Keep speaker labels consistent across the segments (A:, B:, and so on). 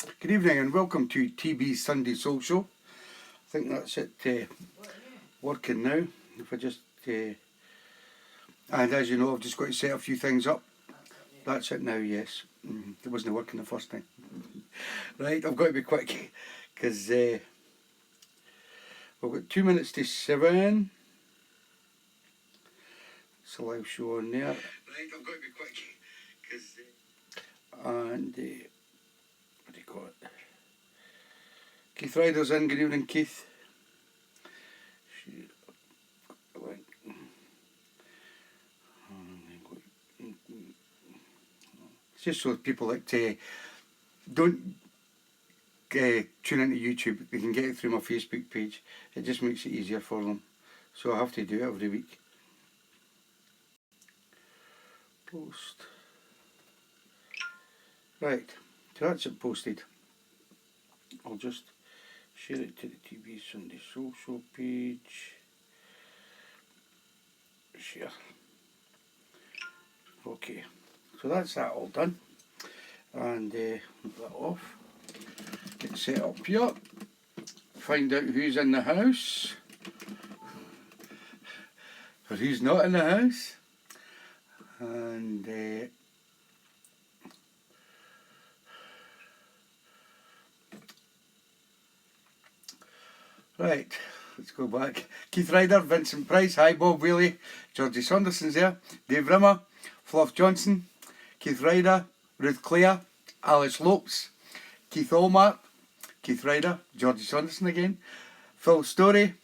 A: Good evening and welcome to TeeBee's Sunday Social. I think that's it working now. If I just, and as you know, I've just got to set a few things up. That's it now, yes. It wasn't working the first time. Right, I've got to be quick because we've got 2 minutes to 7. It's a live show on there. Right, I've got to be quick because and what do you call it? Keith Ryder's in. Good evening, Keith. It's just so people like to don't tune into YouTube. They can get it through my Facebook page. It just makes it easier for them. So I have to do it every week. Post. Right, so that's it posted. I'll just share it to the TeeBee's Sunday Social page. Share. Okay, so that's that all done. And move that off. Get set up here. Find out who's in the house. Or who's not in the house. And right, let's go back. Keith Ryder, Vincent Price, hi Bob Wheely, Georgie Saunderson's there, Dave Rimmer, Fluff Johnson, Keith Ryder, Ruth Clare, Alice Lopes, Keith Allmark, Keith Ryder, Georgie Saunderson again, Phil Story,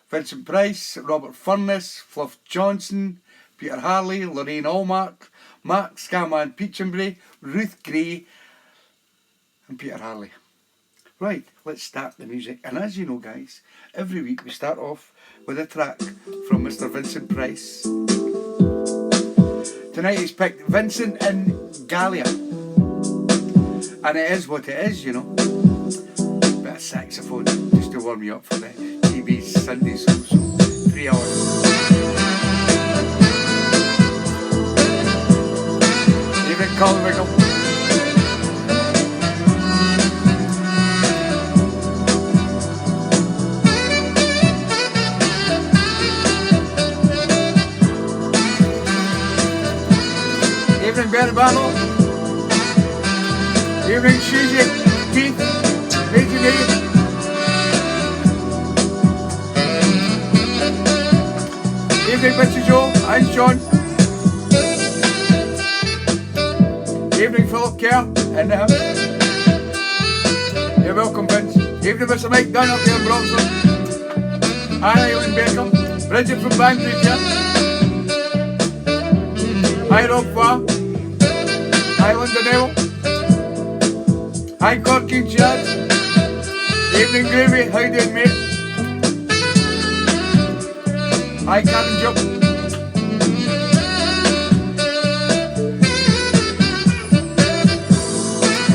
A: Vincent Price, Robert Furness, Fluff Johnson, Peter Harley, Lorraine Allmark, Mark Scarman Peachenbury, Ruth Gray and Peter Harley. Right, let's start the music. And as you know guys, every week we start off with a track from Mr. Vincent Price. Tonight he's picked Vincent in Gallia. And it is what it is, you know. Bit of saxophone just to warm you up for the TeeBee's Sunday Social. 3 hours. Evening, Colin Wiggle. Evening, Barry Barlow. Evening, Susie, Keith, Major May. Evening, Mr. Joe and Sean. Evening, Philip Kerr in the house. You're welcome, Vince. Evening, Mr. Mike Dunn up here in Broxton. Anna Eileen Beckham. Bridget from Banbridge here. Hi, Rob Farr. Hi, Linda Neville. Hi, Corky Chaz. Evening, Gravy. How you doing, mate? Hi, Karen Jupp.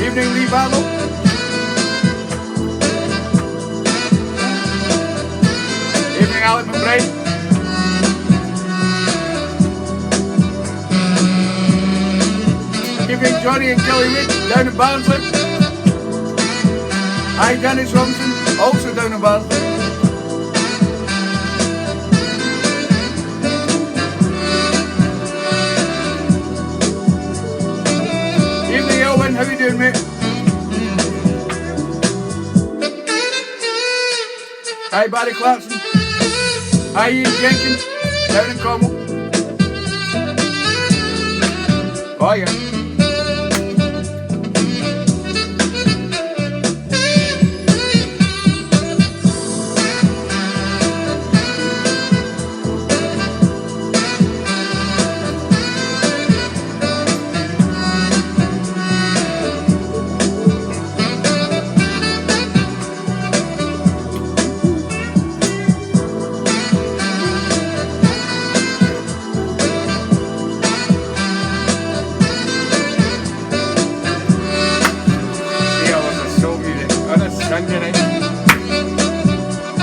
A: Evening, Lee Barlow. Evening, Alec McBride. Evening, Johnny and Kelly Wade down in Barnsley. Hi, Dennis Robinson, also down in Barnsley. Evening, Elwyn, how you doing, mate? Hi, Barry Clarkson. Hi, Ian Jenkins, down in Cornwall. Oh, yeah.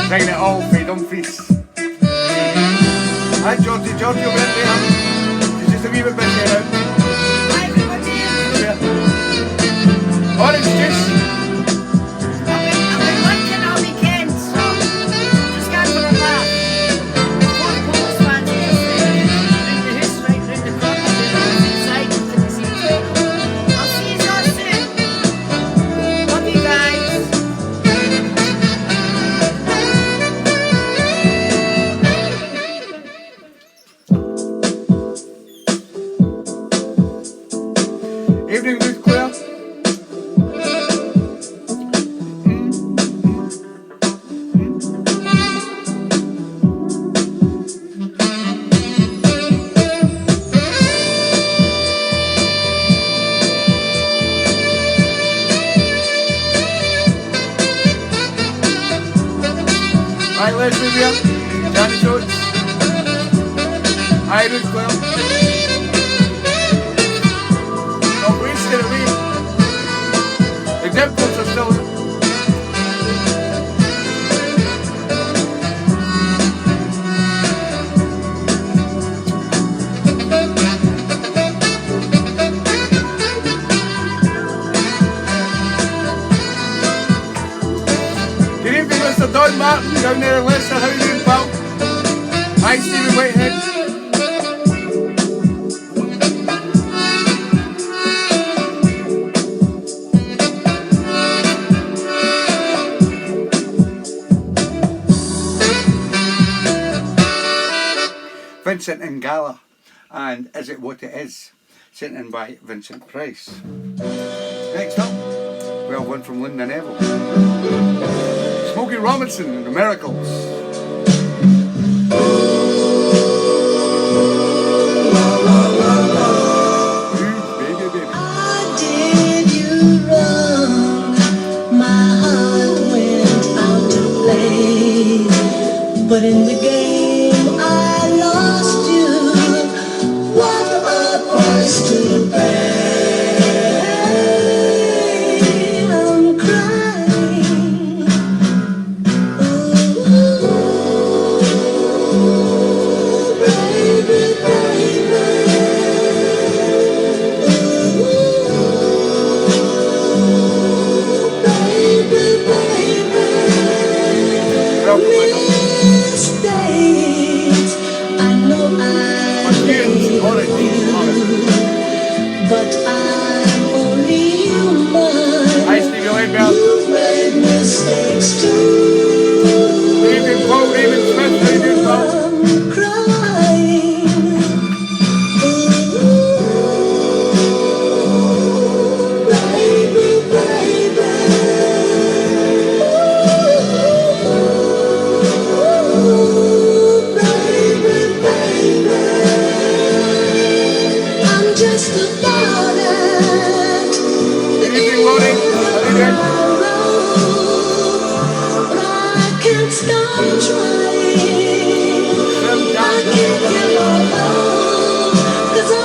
A: Singing it all for Dumfries. Hi Georgie, Georgie will be in there. She's just a wee bit busy now.
B: Hi everybody.
A: Yeah. Orange juice. Hi Leslie Weir, Danny Jones, hi Ruth Clare. Not wasting away. The dimples are still there. Good evening, Mr. Don Martin down there in Leicester. How are you doing, pal? Hi, Stephen Whitehead. Vincent and Gala, and Is It What It Is, sent in by Vincent Price. Next up, we have one from Linda Neville. Smokey Robinson and the Miracles.
B: But in the game I lost you. What a price to pay. I'm crying. Ooh, baby, baby. Ooh, baby, baby. Mistakes, I know I made you, but I'm only human.
A: Hi, Stevie Laybound.
B: You've made mistakes too.
A: David Paul, David Smith, how you doing, pal?
B: I'm crying. Ooh, baby, baby. Just about it.
A: Good evening, Lonnie. How you doing?
B: But I can't stop trying. I can't give up, 'cause I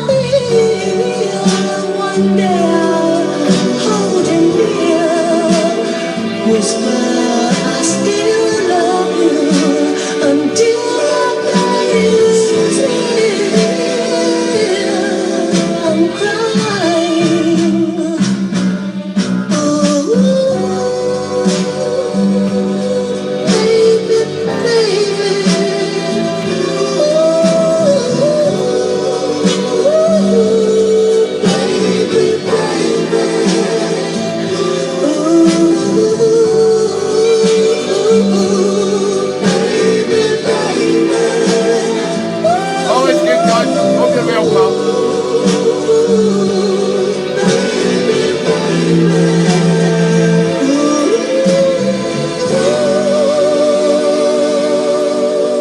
B: feel one day I'll hold you near, whisper I still love you until that day is near. I'm crying. Oh, baby, baby. Oh, baby, baby. Baby, baby.
A: Always good, God. Hope you're well, pal.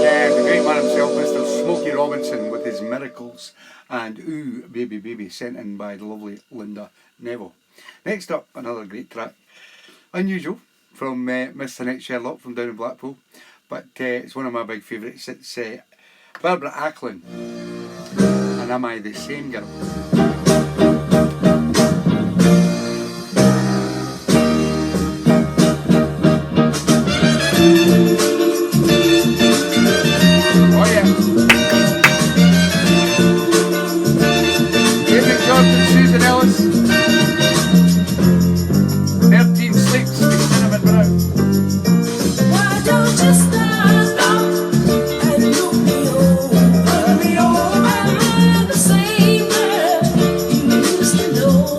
A: Yeah, the great man himself, Mr. Smokey Robinson, with his Miracles, and Ooh, Baby, Baby, sent in by the lovely Linda Neville. Next up, another great track. Unusual, from Mr. Nick Sherlock from down in Blackpool, but it's one of my big favourites. It's Barbara Acklin, and Am I the Same Girl? Oh yeah. David Jordan, Susan Ellis. 13 Sleeps in Cinnamon Brown.
B: Why don't you stop and look me over? Am I the same girl you used to know?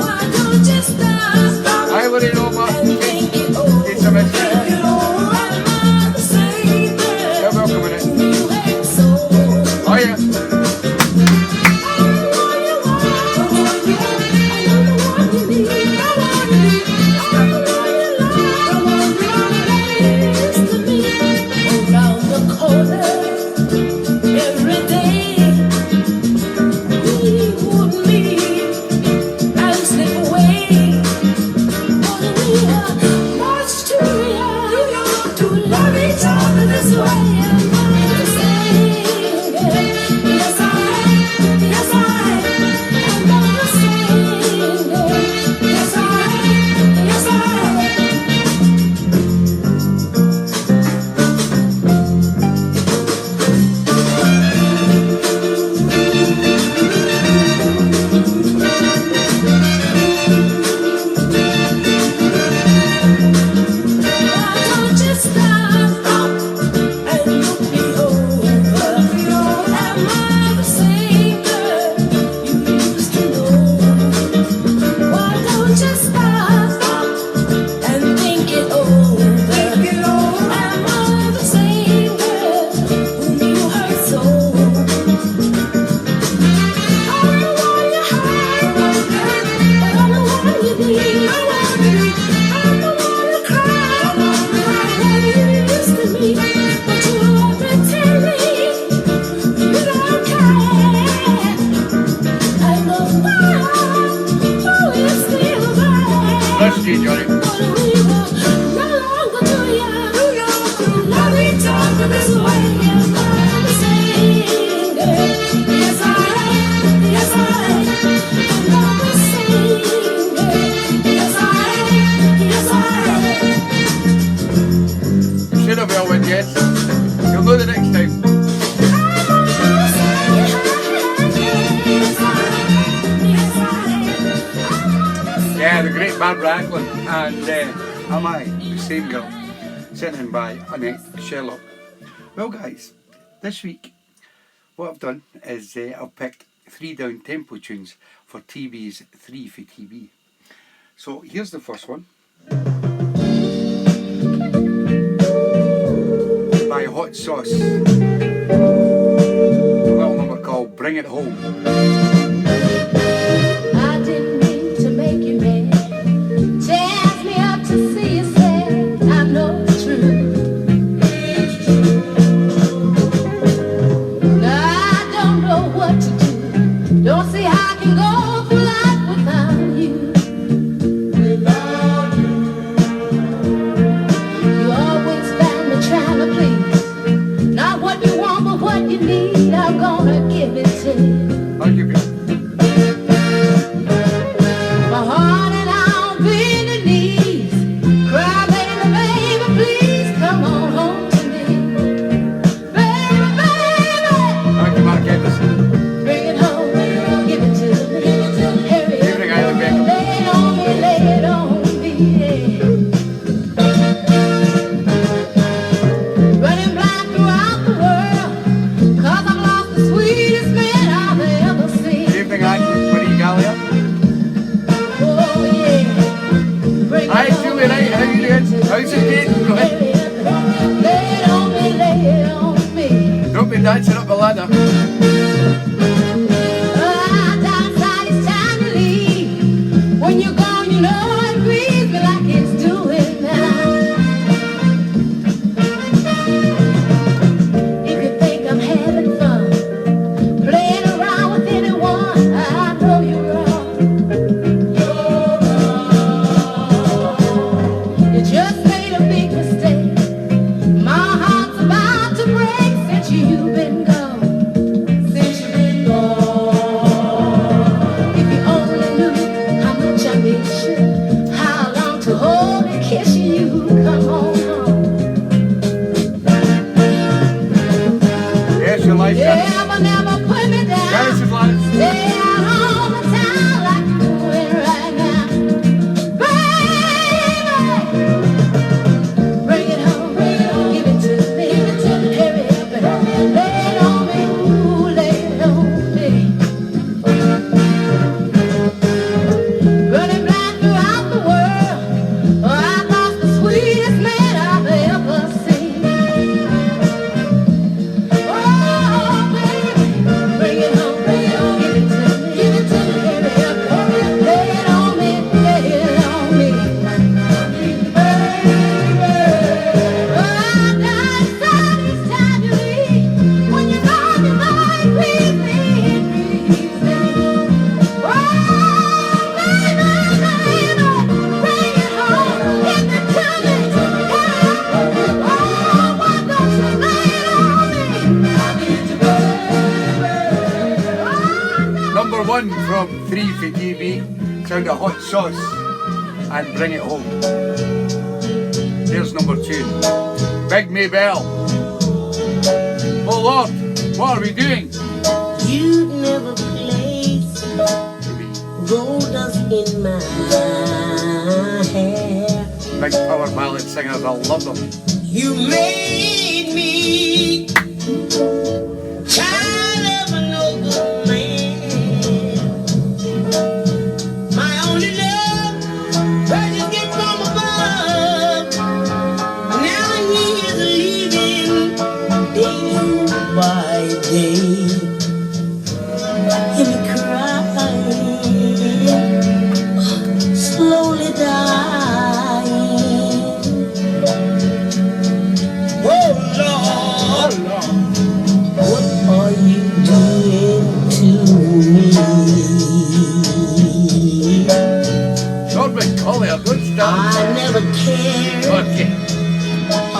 B: Why don't you stop
A: Hi, Lorraine Omar.
B: and think it over?
A: It's a mix.
B: Am I the same girl
A: You're welcome in it.
B: you ain't so?
A: Oh yeah.
B: I know you want
A: That's you, Johnny. Should have well went, yes. You'll know the next time. Yeah, the great Barbara Acklin and Am I, the same girl, sent in by Annette Sherlock. Well guys, this week what I've done is I've picked 3 down tempo tunes for TeeBee's 3 for TV. So here's the first one. By Hot Sauce. A little number called Bring It Home.
B: I didn't mean to make you mad. Tears me up to see you sad. I know it's true. Now I don't know what to do. Don't see how I can go through life without you. You always find me trying to please. Not what you want, but what you need. I'm gonna give it to you.
A: I'll give you.
B: My heart and I'll bend the knees. Cry, baby, baby, please come on home to me. Baby, baby,
A: Thank you, Mark Anderson.
B: bring it home, give it to me. Hurry up,
A: Evening, Island Beckham.
B: lay it on me, lay it on me. Running blind throughout the world, 'cause I've lost the sweetest man I've ever seen.
A: Evening, Marie Gallia.
B: Oh yeah, bring it
A: Hi,
B: home.
A: Julie, right, how you doing? How's it going? Go ahead.
B: Lay it on me, lay it on me.
A: Don't be dancing up the ladder.
B: Downside, it's time to leave. When you're gone, you know it grieves me like it's doing now. If you think I'm having fun, playing around with anyone, I know you're wrong. You just made a big mistake. My heart's about to break since you've been gone. Since you've been gone. If you only knew how much I miss you, how I long to hold and kiss you, come on home.
A: Yes, your life, Janice.
B: Yeah, but never put me down.
A: Janice is live.
B: Stay out all the time like you're doing right now. Baby, bring it home, give it to me. Hurry up and lay it on me, ooh, lay it on me. Running blind throughout the world, oh, I lost the sweetest man I've ever seen. Oh, baby, bring it home, give it to me. Hurry up, lay it on me, lay it on me. Oh, I'm not inside each time you leave. When you're gone, you know it grieves me, it grieves me. Oh, baby, bring it home, give it to me. Oh, why don't you lay it on me? I need you, baby.
A: Number 1 from 3 for TV. Sound of Hot Sauce and Bring It Home. Here's number 2. Big Maybell. Oh Lord, what are we doing?
C: You'd never place gold dust in my hair.
A: Big power ballad singers, I love them.
C: You made me child of an old good man. My only love, purchased gift from above. Now he is leaving day by day. Hear me crying, slowly dying. Oh Lord. I never cared
A: Okay.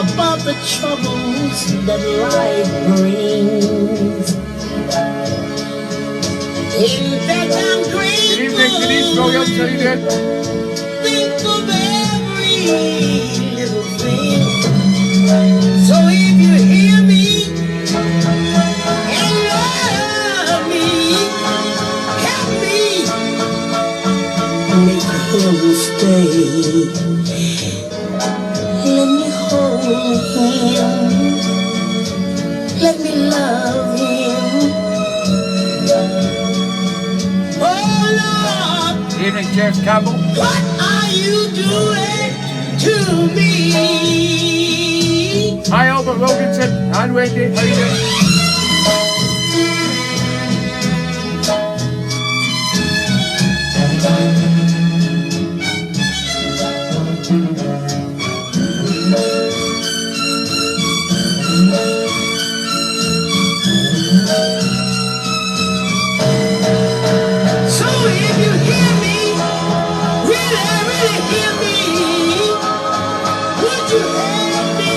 C: about the troubles that life brings. In fact, I'm
A: Good evening, Denise Williams. How you doing?
C: think of every little thing. So if you hear me and love me, help me make him stay. Let me hold him. Let me love him. Oh Lord,
A: Good evening, Jeff Campbell.
C: what are you doing to me?
A: Hi, Albert Wilkinson and Wendy. How you doing?
C: So if you hear me, really hear me, would you help me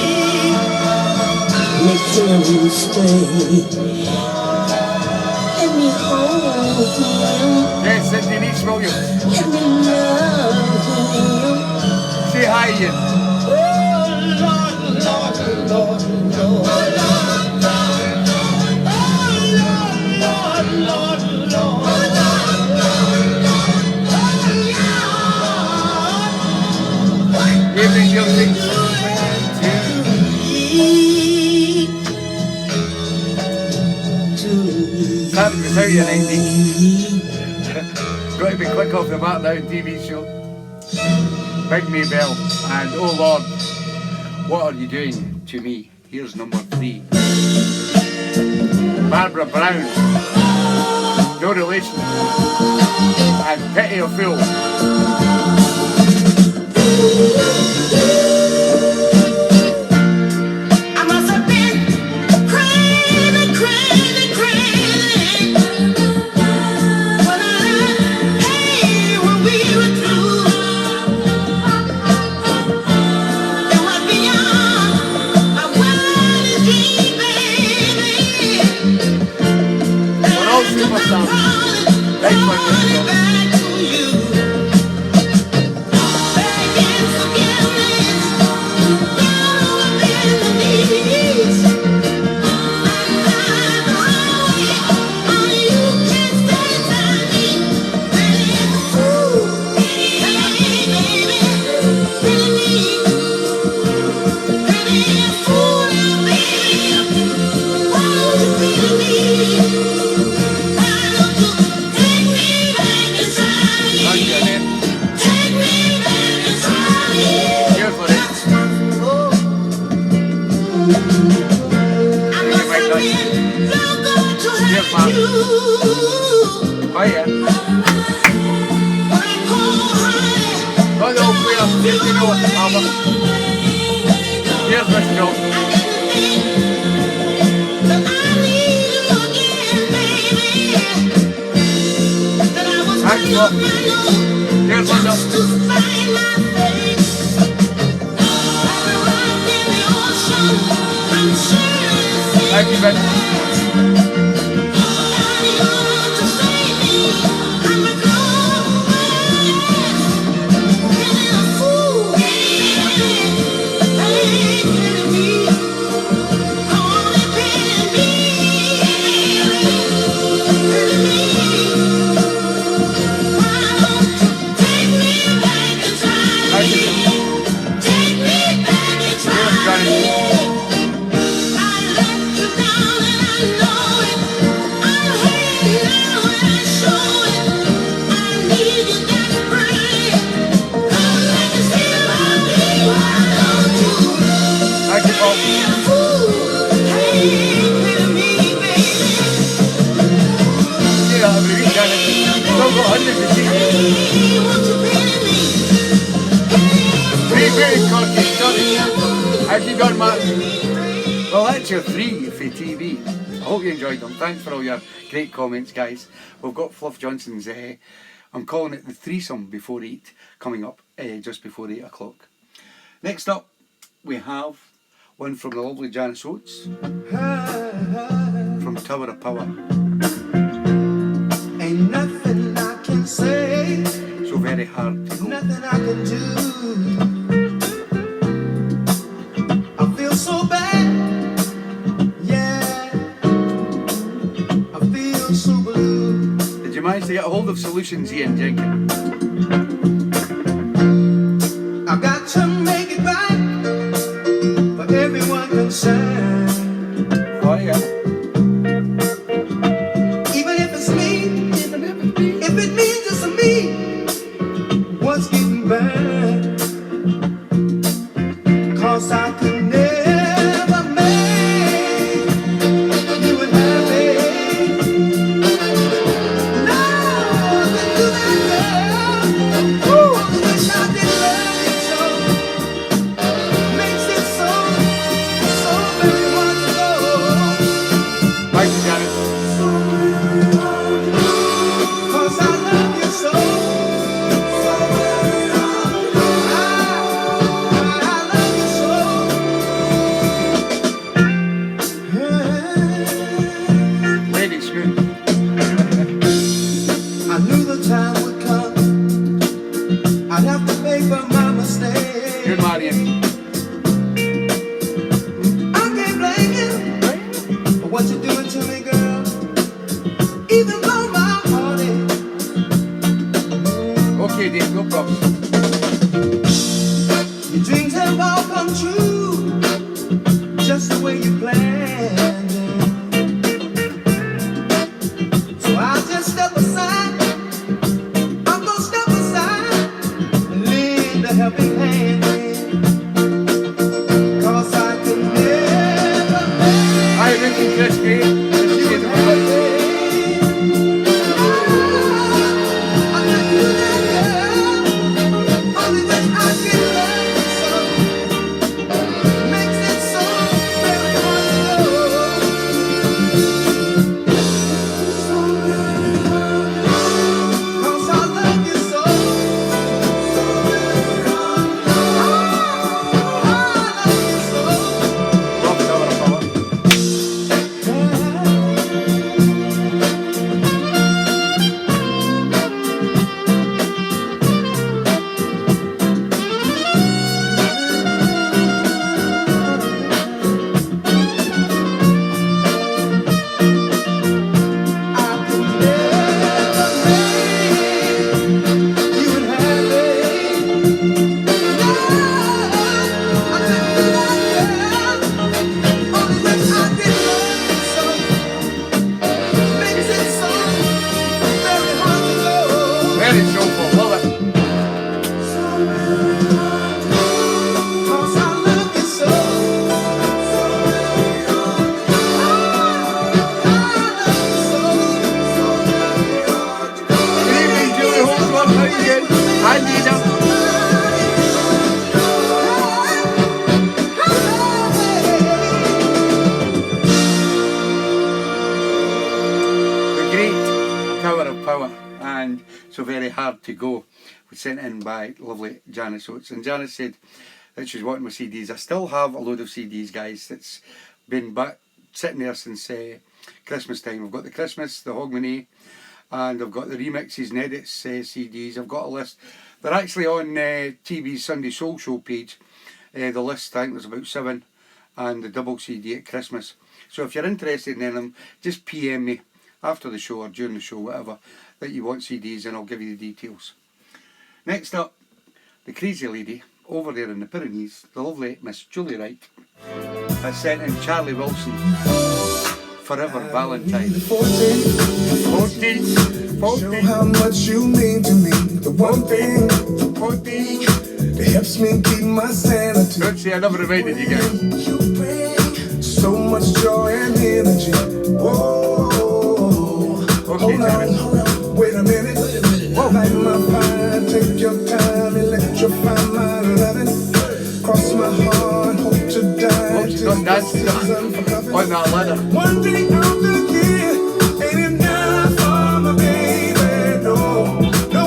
C: make him stay? Let me hold him.
A: Yes, and Denise Williams.
C: Let me love him.
A: Say hi, Ian.
C: Oh Lord, Lord, Lord, Lord. Oh Lord, Lord, Lord.
A: Evening, Gilsey. That was out your 90s. Got to be quick off the bat now, TV show. Big Maybell and oh Lord, what are you doing to me? Here's number 3. Barbara Brown, no relation, and Pity or Fool.
C: I must have been crazy, crazy, crazy when I left, hey, when we were through. It was beyond my wildest dream, baby.
A: We're all superstars. Thanks for
C: Running
A: this.
C: back to you, begging forgiveness, down on my bended knees.
A: Thank you, Annette. Cheers for it.
C: Yes, ma'am.
A: Oh yeah. Oh no, clear. Yes, you know it, Albert. Cheers, Mr. Johnson. Thanks, Bob. Cheers, Linda. Thank you, Ben. Thank you. Cheers, Johnny. Thank you, Paul. See that every week, Johnny. Still got hundreds of seats. Very cocky, sorry. How's you done, Matt? Well, that's your 3 for TV. I hope you enjoyed them. Thanks for all your great comments, guys. We've got Fluff Johnson's I'm calling it the threesome before 8, coming up just before 8 o'clock. Next up, we have one from the lovely Janice Oates, from Tower of Power.
C: Ain't nothing I can say,
A: So very hard to go.
C: nothing I can do. I feel so bad, yeah. I feel so blue.
A: Did you manage to get a hold of Solutions, Ian Jenkins?
C: I got to make it right for everyone concerned.
A: Oh yeah.
C: Even if it's me, if it means it's me, what's getting burned? 'Cause I could never make you happy. No, I couldn't do that, girl. Ooh, I wish I did love you so. Makes it so very hard to go.
A: Thank you, Janice.
C: 'Cause I love you so. I love you so.
A: Lady Smooth.
C: I knew the time would come. I'd have to pay for my mistake.
A: Good Marion.
C: I can't blame you for what you're doing to me, girl. Even though my heart aches.
A: Okay, Dave, no problem.
C: Your dreams have all come true, just the way you planned it. So I'll just step aside. I'm gonna step aside and lend a helping hand. 'Cause I can never
A: Hi, Ricky Crispy. Good to see you, everybody.
C: I can do that, girl. Only when I can love you so. Makes it so very hard to go. So very hard to go. 'Cause I love you so. So very hard to go. I love you so.
A: From Tower of Power. Very soulful, love it. Good evening, Julie Holdsworth. How you doing? Hi, Nina. The great Tower of Power, and So Very Hard to Go, was sent in by lovely Janice Oates. And Janice said that she's wanting my CDs. I still have a load of CDs, guys, that's been back sitting there since Christmas time. I've got the Christmas, the Hogmanay, and I've got the remixes and edits CDs. I've got a list. They're actually on TeeBee's Sunday Soul Show page. The list, I think there's about 7, and the double CD at Christmas. So if you're interested in them, just PM me after the show or during the show, whatever, that you want CDs, and I'll give you the details. Next up, the crazy lady over there in the Pyrenees, the lovely Miss Julie Wright, has sent in Charlie Wilson, Forever Valentine. 14.
D: Show how much you mean to me. The one thing that helps me keep my sanity.
A: Don't say I never reminded you guys.
D: You bring so much joy and energy. Whoa.
A: Okay,
D: Hold on, wait a minute. Light my fire, take your time, electrify my loving. Cross my heart, hope to die.
A: Oh, she's got dancing on that ladder.
D: One day out the year, ain't enough for my baby, no. No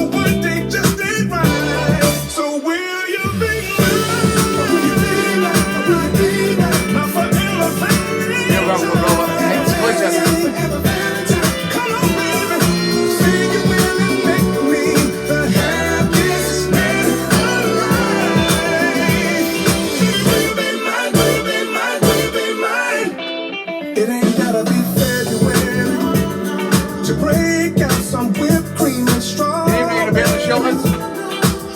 A: Chiltons.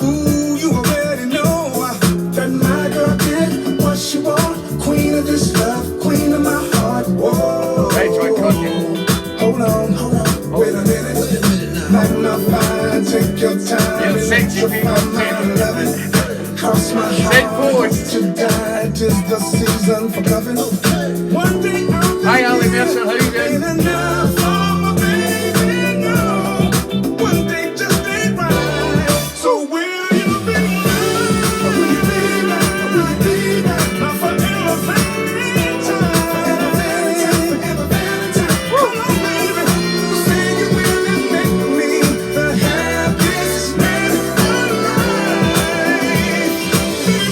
D: Ooh, you already know that my girl did what she want. Queen of this love, queen of my heart. Whoa.
A: Right, so I caught you.
D: Hold on, wait a minute. Magnify, take your time.
A: Yeah, sexy
D: You'll
A: people,
D: find my
A: people.
D: loving. Cross my
A: Send
D: heart
A: forward.
D: to die. 'Tis the season for loving. One thing I'm
A: Hi, Ali Mercer, how you doing?
D: ain't enough for my baby, no. One thing just ain't right. So will you be mine? Will you be mine? Will you be mine? My forever Valentine. Forever Valentine. Forever Valentine. Come on, baby. Say you will and make me the happiest man alive.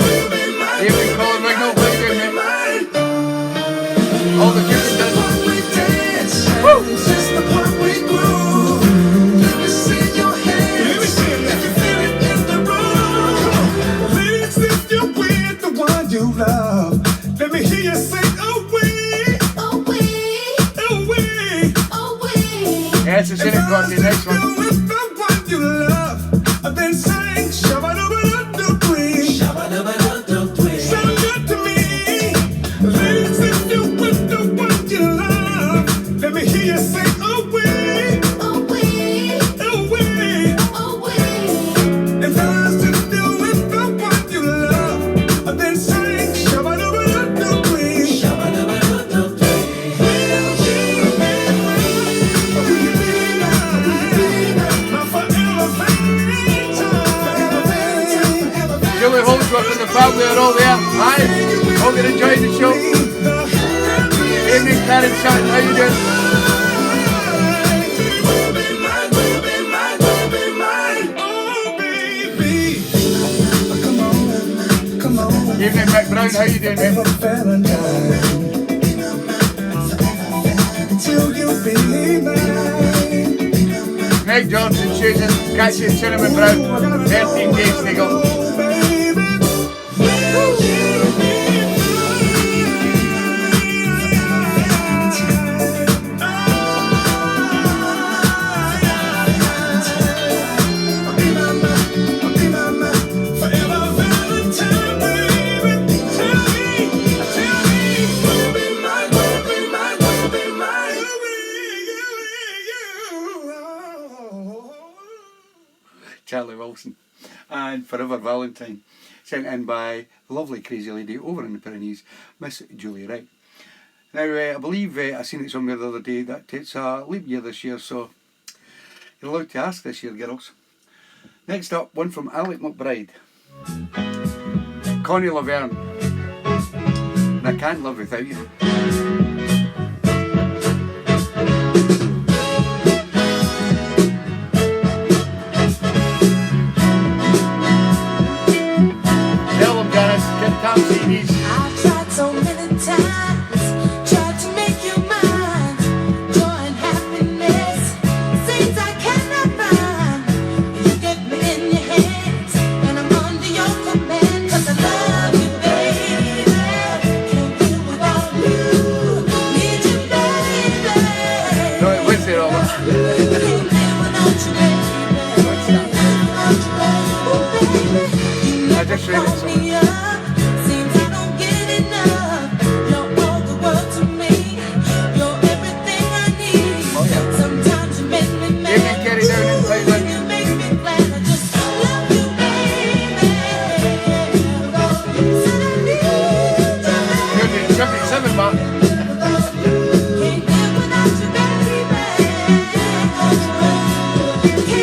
D: Will be mine.
A: Here we call it right now, how you doing, mate?
D: Mine.
A: All the good stuff.
D: We dance, just the part we groove. Let me see your hands. If you feel it in the room. Come on, ladies, if you're with the one you love, let me hear you say, oh we, oh we, oh we, oh we.
A: Yeah, it's a Senate party, next one.
D: With the one you love, then sing shabba-dabba-dabba-doo-doo. Shabba-dabba-dabba-doo-doo. Sound good to me. Ladies, if you're with the one you love, let me hear you say, oh we, oh we, oh we, oh we. And fellas, if you're with the one you love, then sing shabba-dabba-dabba-doo-doo. Shabba-dabba-dabba-doo-doo. Will you be mine? My forever Valentine.
A: Julie Holdsworth and the family are all there. Hi, hope you're enjoying the show. Evening, Karen Sutton, how you doing? Evening, Mick Brown, how you doing, mate? Meg Johnson, Susan, Cassie and Cinnamon Brown, 13 days to go. Charlie Wilson and Forever Valentine, sent in by the lovely crazy lady over in the Pyrenees, Miss Julie Wright. Now I believe I seen it somewhere the other day that it's a leap year this year, so you're allowed to ask this year, girls. Next up, one from Alec McBride, Connie Laverne, and I Can't Live Without You. TAM CDs.
B: I've tried so many times, tried to make you mine. Joy and happiness seems I cannot find. You get me in your hands, and I'm under your command. 'Cause I love you, baby. Can't do without you. Need you, baby.
A: No, it was there all.
B: Can't live without you, baby. Ooh, baby.
A: I just read it, so.
B: Me up. Seems I don't get enough. You're all the world to me. You're everything I need.
A: Oh, yeah.
B: Sometimes you make me mad.
A: You can get it down in Thailand.
B: You make me glad. I just love you, baby. Said I need you, baby.
A: 77, Mark.
B: Can't live without you, baby. Can't live without you, baby.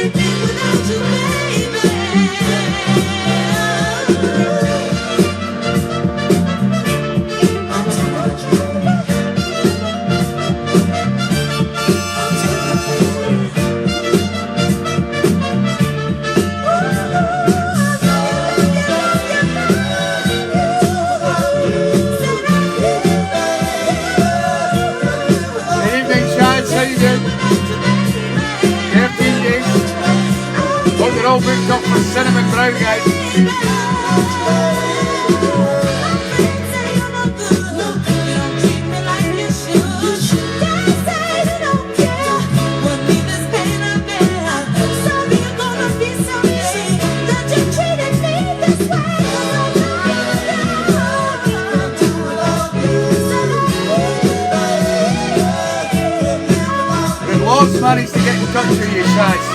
A: Good evening, Chad. How you doing? 13 days. Hope you're all booked up for Cinnamon Brown, guys.
B: Sorry, you're gonna be so
A: Rob's managed to get in touch with you, Shaz.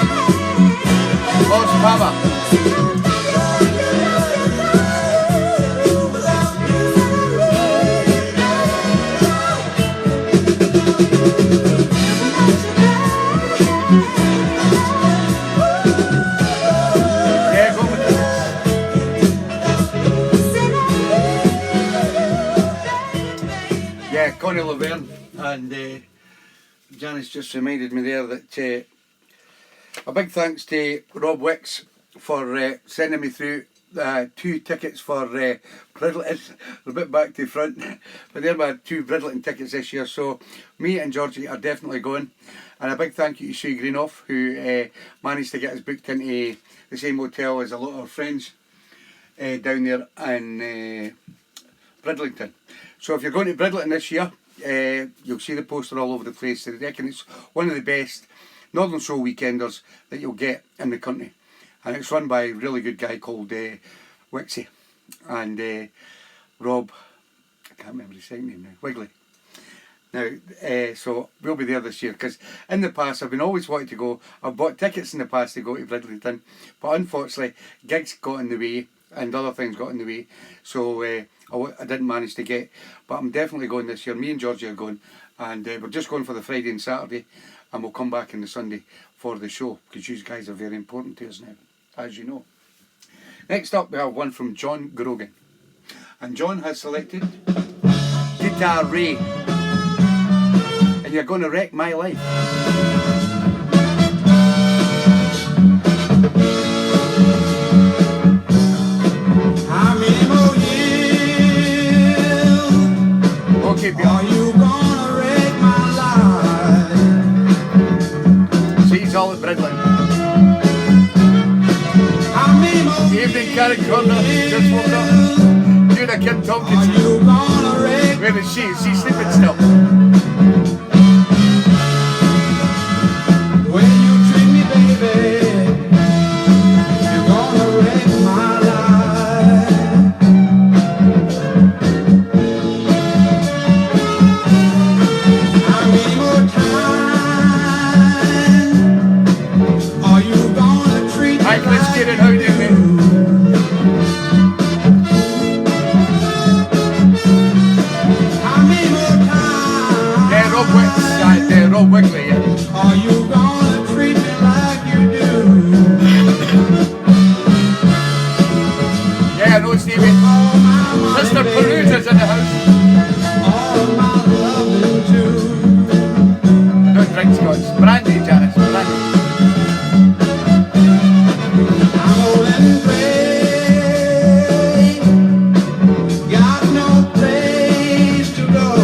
A: Los Pama. Yeah, go with it. Yeah, Connie Laverne and Janice just reminded me there that a big thanks to Rob Wicks for sending me through 2 tickets for Bridleton. A bit back to front, but they're my 2 Bridleton tickets this year, so me and Georgie are definitely going. And a big thank you to Sue Greenoff, who managed to get us booked into the same hotel as a lot of our friends down there in Bridlington. So if you're going to Bridleton this year, you'll see the poster all over the place. I reckon it's one of the best Northern Soul weekenders that you'll get in the country, and it's run by a really good guy called Wixie and Rob, I can't remember his second name now, Wigley. Now, so we'll be there this year, because in the past I've been always wanting to go. I've bought tickets in the past to go to Bridlington, but unfortunately gigs got in the way and other things got in the way, so I didn't manage to get. But I'm definitely going this year. Me and Georgie are going, and we're just going for the Friday and Saturday, and we'll come back on the Sunday for the show, because you guys are very important to us now, as you know. Next up we have one from John Grogan, and John has selected Guitar Ray, and you're going to wreck my life. Okay, are you gonna wreck my life? See, he's all at Bridlington. Evening Karen Corner, just woke up. Juna Kim Tompkins. Where is she? Is she sleeping still? When you treat me, baby, you're gonna wreck my life. How many more times are you gonna treat me? Alright, let's get it. How do you do, man? Rob Wigley, yeah. Are you gonna treat me like you do? Yeah, I know, Stevie. Mr. Perusa's in the house. All of my loving too. I don't drink scotch. Brandy, Janice, brandy. I'm old and gray, got no place to go.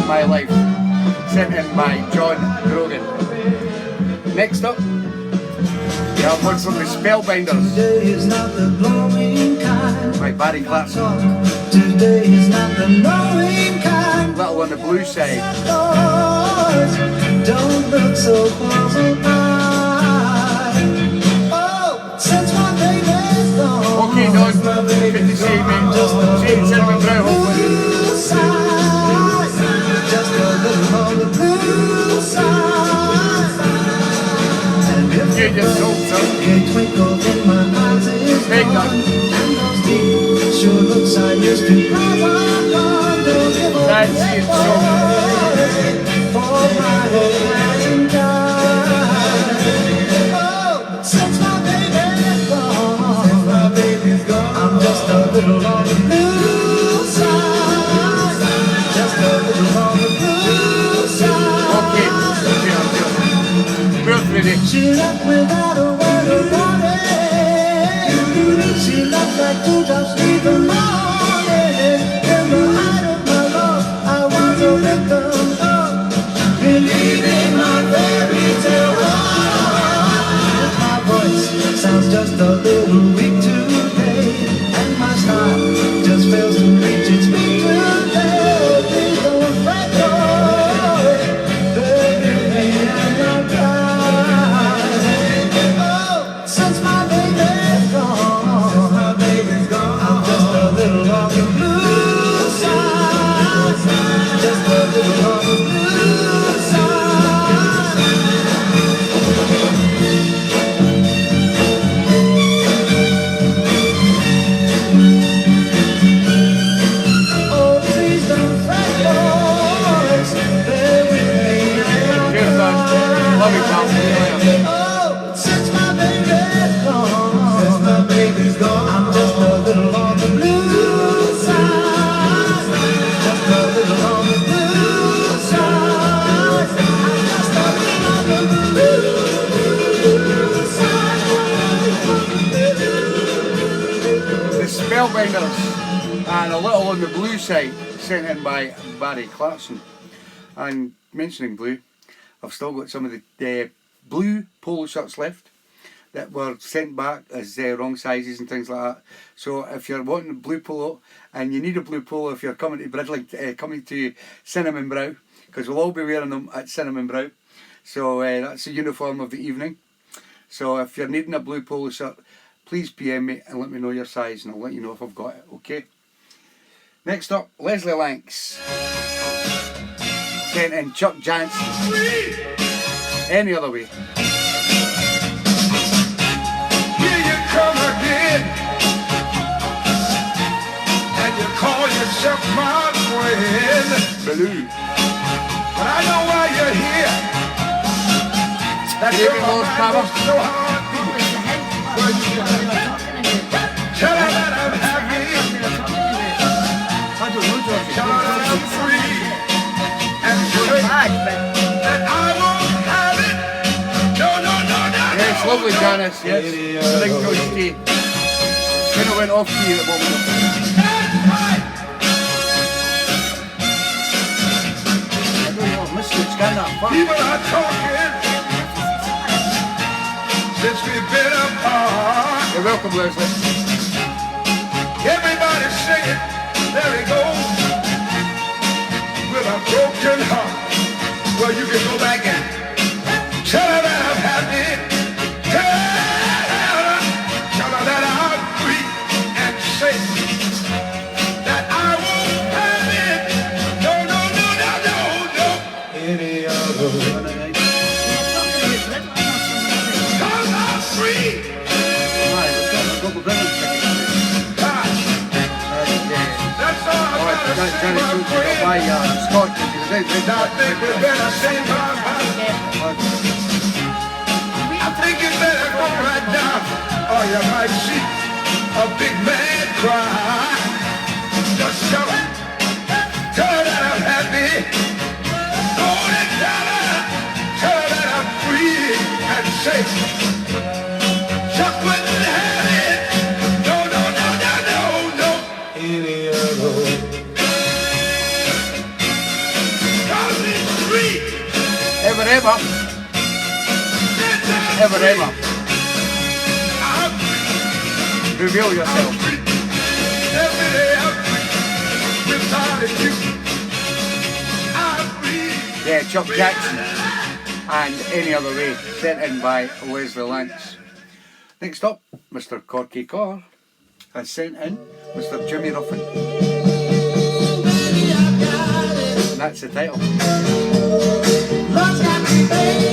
A: My Life, sent in by John Grogan. Next up, we have one from the Spellbinders by Barry Clarkson.
B: Today is not the knowing kind.
A: Little on the blue side.
B: Don't look so puzzled. Oh, since my baby's gone.
A: Okay, Don, good to see you, mate. See you in Cinnamon Brow, hopefully.
B: Just a little on the blue side.
A: just sold some.
D: A twinkle in my eyes is
A: Big
D: gone,
A: gun.
D: and those deep sure looks I used to have are gone. Don't give a
A: Fancy it so.
D: for my whole hasn't died. Oh, since my baby's gone, I'm just a little on the blue side. Just a little on the blue side.
A: Okay, we're ready.
D: She left without a word about it. She left like two drops leave the morning. In the height of my love, I was a victim of believing my fairy tale world. My voice sounds just a little weak today, and my style just fails to reach its peak today. Please don't break your baby, I'm not oh, since my baby's gone, I'm just a little on the blue side. Just a little on the blue side. Oh, please don't fret, boys. Bear with me.
A: Cheers, son. Love you, pal. See you later.
D: Oh, since my baby's gone, I'm just a little on the blue side. Just a little on the blue side. Just a little on the blue side.
A: The Spellbinders and a little on the blue side, sent in by Barry Clarkson. And mentioning blue, I've still got some of the blue polo shirts left that were sent back as wrong sizes and things like that. So if you're wanting a blue polo and you need a blue polo if you're coming to Bridling, coming to Cinnamon Brow, because we'll all be wearing them at Cinnamon Brow. So that's the uniform of the evening. So if you're needing a blue polo shirt, please PM me and let me know your size and I'll let you know if I've got it, okay? Next up, Leslie Lanks. Sent in Chuck Jansen. Any other way.
C: Here you come again, and you call yourself my friend.
A: Blue.
C: But I know why you're here. That
A: Good
C: girl
A: evening,
C: of
A: Lord
C: mine
A: Palmer.
C: wants to know how I feel. Where you been? Tell her that I'm happy.
A: I don't know, Georgie.
C: Tell her that I'm free and free. That I won't have it. No, no, no, no.
A: Yes,
C: no,
A: lovely
C: no.
A: Janice, yes. The big toasty. Kind of went off key at the moment.
C: That's right.
A: I don't know, I've missed it, scan that far.
C: People are talking since we've been apart.
A: You're welcome, Leslie.
C: Everybody's singing, there he goes, with a broken heart. Well, you can go back and tell her that I'm happy. Tell her that I'm free and safe. That I won't have it. No, no, no, no, no, no. Any other way. 'Cause I'm free.
A: Right, we've got a couple of Brennan tickets.
C: Ah, that's all I gotta say,
A: Johnny
C: my
A: Tucci got
C: friend.
A: my Scott tickets.
C: I think we better say bye-bye. I think you better go right now, or you might see a big man cry. Just tell her that I'm happy. Go on and tell her that I'm free and safe. Just wouldn't have it. No, no, no, no, no, no. Any other way. 'Cause it's free.
A: Ever, ever. Ever, ever.
C: I'm free.
A: Reveal yourself.
C: Every day I'm free. Without you, I'm free.
A: Yeah, Chuck Jackson. And Any Other Way, sent in by Leslie Lance. Next up, Mr. Corky Carr has sent in Mr. Jimmy Ruffin. And that's the title.
D: Look at me, baby.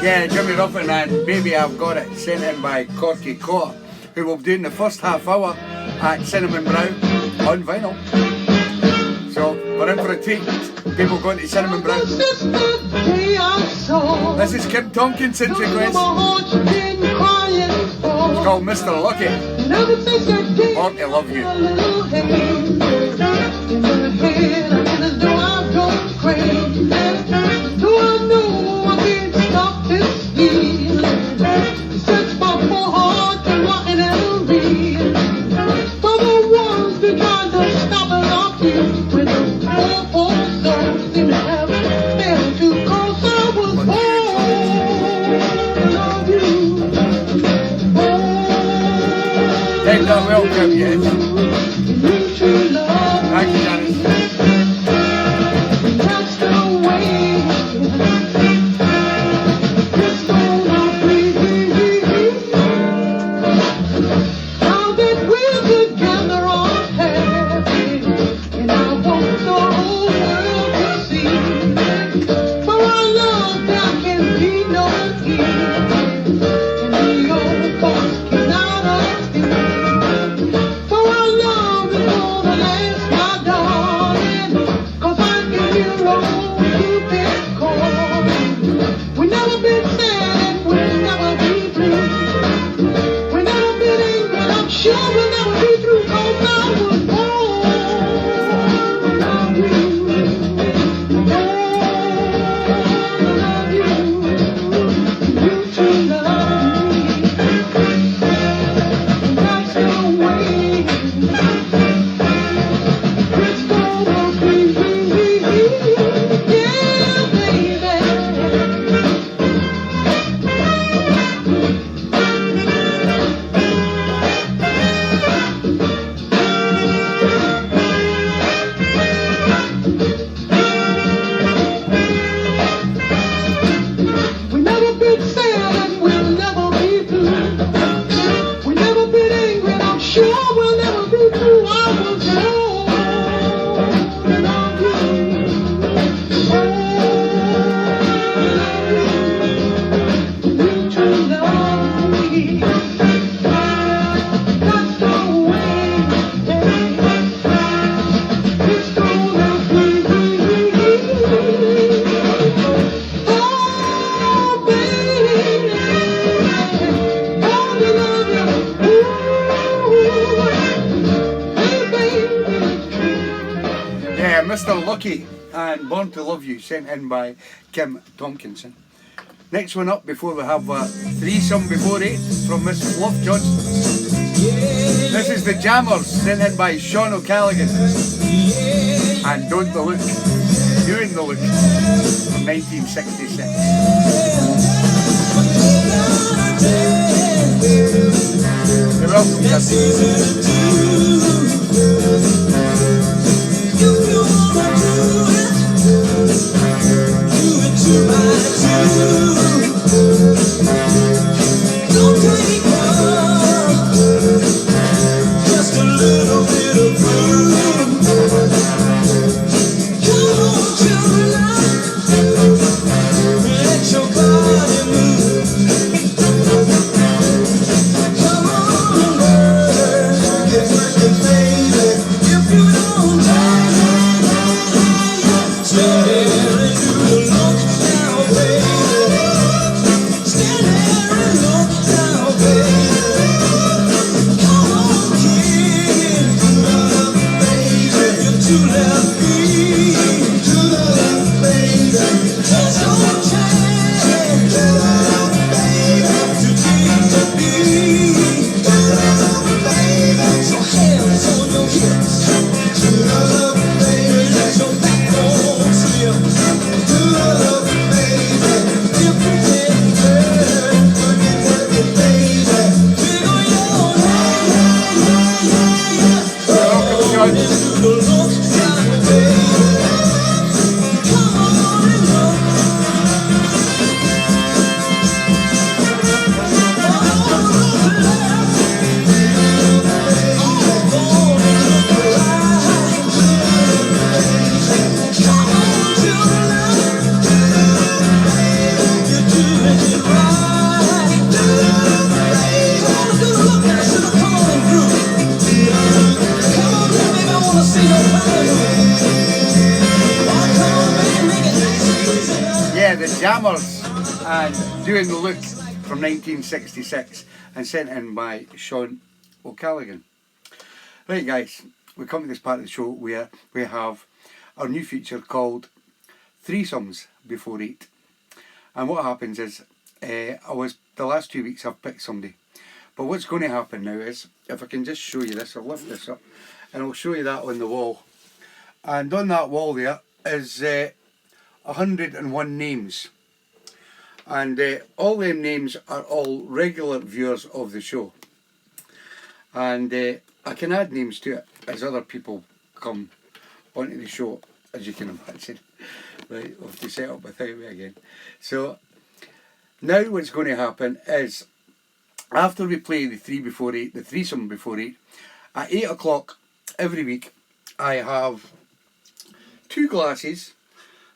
A: Yeah, Jimmy Ruffin and Baby I've Got It, sent in by Corky Cotter, who will be doing the first half hour at Cinnamon Brown on vinyl. So we're in for a treat. People going to Cinnamon Brown. This is Kim Tompkinson's request. It's called Mr. Lucky. Born to Love You. Take that welcome, yes. Thank you, Janice. Mr. Lucky and Born to Love You, sent in by Kim Tompkinson. Next one up before we have Threesome Before 8 from Miss Fluff Johnson. This is The Jammers, sent in by Sean O'Callaghan. And Don't the Look, Doing the Look from 1966. You're welcome,
B: Don't take one, just a little bit of room. Come on, children, let your body move. Come on, girls, get
A: Jammers and Doing the Look from 1966 and sent in by Sean O'Callaghan. Right guys, we come to this part of the show where we have our new feature called Threesomes Before 8. And what happens is, the last 2 weeks I've picked somebody. But what's going to happen now is, if I can just show you this, I'll lift this up and I'll show you that on the wall. And on that wall there is 101 names. And all them names are all regular viewers of the show. And I can add names to it as other people come onto the show, as you can imagine. Right, we'll have to set up without me again. So now what's going to happen is, after we play the 3 before 8, the threesome before 8, at 8 o'clock every week I have 2 glasses.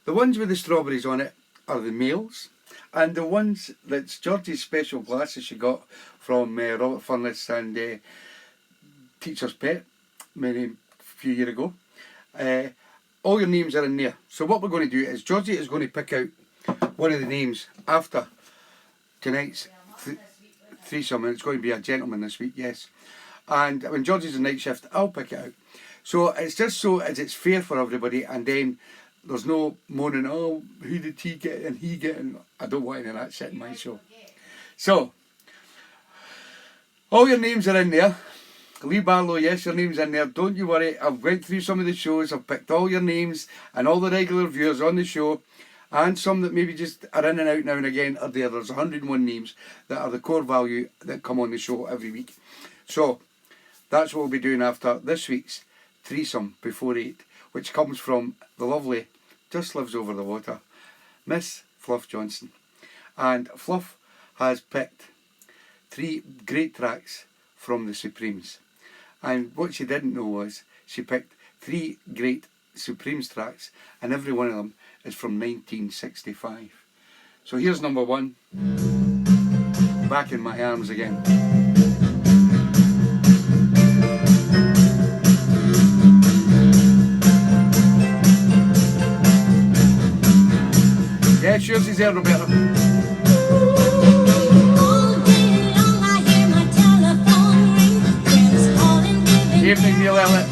A: The ones with the strawberries on it are the males, and the ones that's Georgie's special glasses she got from Robert Furness and Teacher's Pet a few years ago. All your names are in there. So what we're going to do is Georgie is going to pick out one of the names after tonight's threesome, and it's going to be a gentleman this week, yes. And when Georgie's on night shift, I'll pick it out. So it's just so as it's fair for everybody, and then there's no moaning, oh, who did he get and he get, and I don't want any of that shit in my show. So, all your names are in there. Lee Barlow, yes, your name's in there. Don't you worry. I've went through some of the shows. I've picked all your names and all the regular viewers on the show, and some that maybe just are in and out now and again are there. There's 101 names that are the core value that come on the show every week. So that's what we'll be doing after this week's threesome before 8, which comes from the lovely, just lives over the water, Miss Fluff Johnson. And Fluff has picked 3 great tracks from the Supremes. And what she didn't know was she picked 3 great Supremes tracks, and every one of them is from 1965. So here's number 1, Back in My Arms Again. Yeah, sure she's there, Roberta. Evening, Neil Elliott.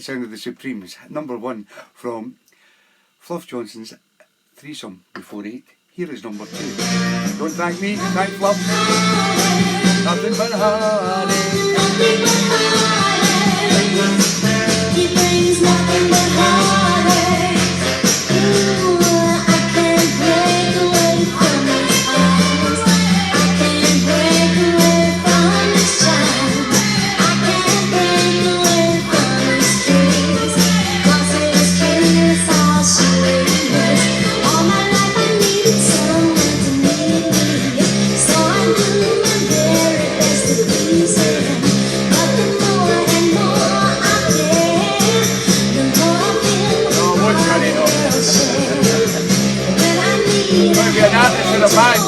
A: sound of the Supremes, number 1 from Fluff Johnson's Threesome Before 8. Here is number 2. Don't thank me, thank Fluff. Nothing but heartache.
B: Nothing but heartache. He brings nothing but heartache. Ooh, I can't break away from his arms. I can't break away from his charm. I can't break away from his kiss. 'Cause his kiss all she is. All my life I needed someone to need me. So I do my very best to please him. But the more and more I care, the more I feel the
A: Oh, what's that, you know?
B: that I need.
A: Gonna be an artist in a band.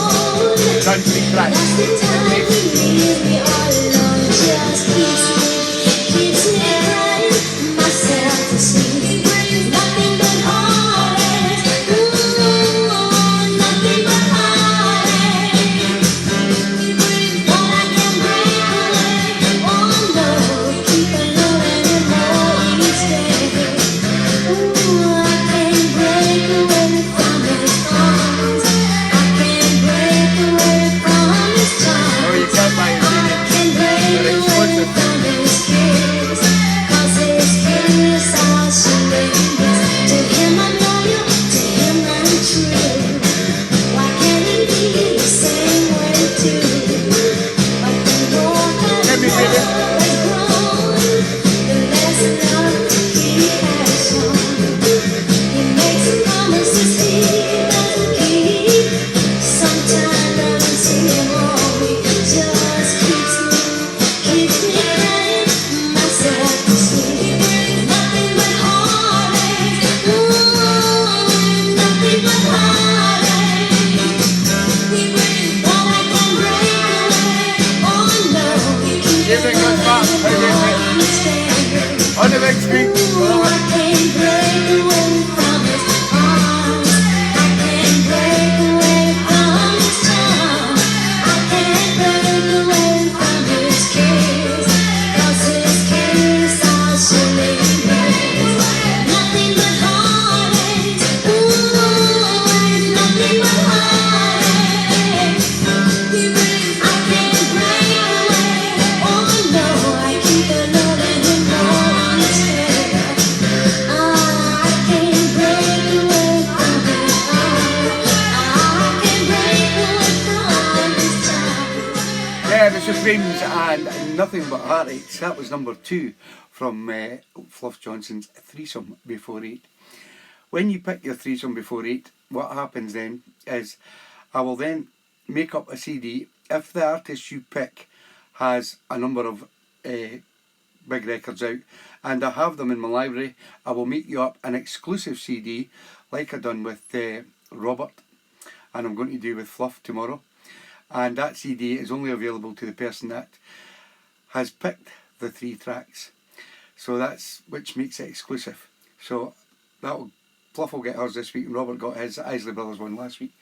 A: Done 3 tracks.
B: That's the time he leaves me all alone. Just keeps me crying myself to sleep. Nothing but heartache. Ooh, nothing but heartache. But I can break away. Oh no, keep a loving him more each day. Ooh, I can't break away from his arms. I can't break away from his charm.
A: Oh, you can't buy it,
B: I can't break
A: They're
B: away
A: expensive.
B: from his kiss. 'Cause his kiss all she is. To him I'm loyal, to him I'm true. Why can't he be the same way too? But the more that
A: Let me feel it.
B: love has grown, the less love he has shown. He makes promises he doesn't keep. Sometimes I don't see him all week. Just keeps me crying myself to sleep. Nothing but heartache. Ooh, nothing but heartache. But I can break away. Oh no,
A: Give it good back. How do you feel? On the big screen.
B: Ooh, I can't break away from his arms. I can't break away from his charm. I can't break away from his kiss. 'Cause his kiss all she brings. Nothing but heartache. Ooh, nothing but heartache. I can't break away. Oh no, I keep a loving him more each day. I can't break away from his arms. I can't break away from his charm.
A: Yeah, the Supremes and Nothing But Heartaches. That was number 2 from Fluff Johnson's Threesome Before 8. When you pick your Threesome Before 8, what happens then is I will then make up a CD. If the artist you pick has a number of big records out and I have them in my library, I will make you up an exclusive CD like I done with Robert, and I'm going to do with Fluff tomorrow. And that CD is only available to the person that has picked the 3 tracks. So that's which makes it exclusive. So that'll Fluff will get hers this week and Robert got his Isley Brothers one last week.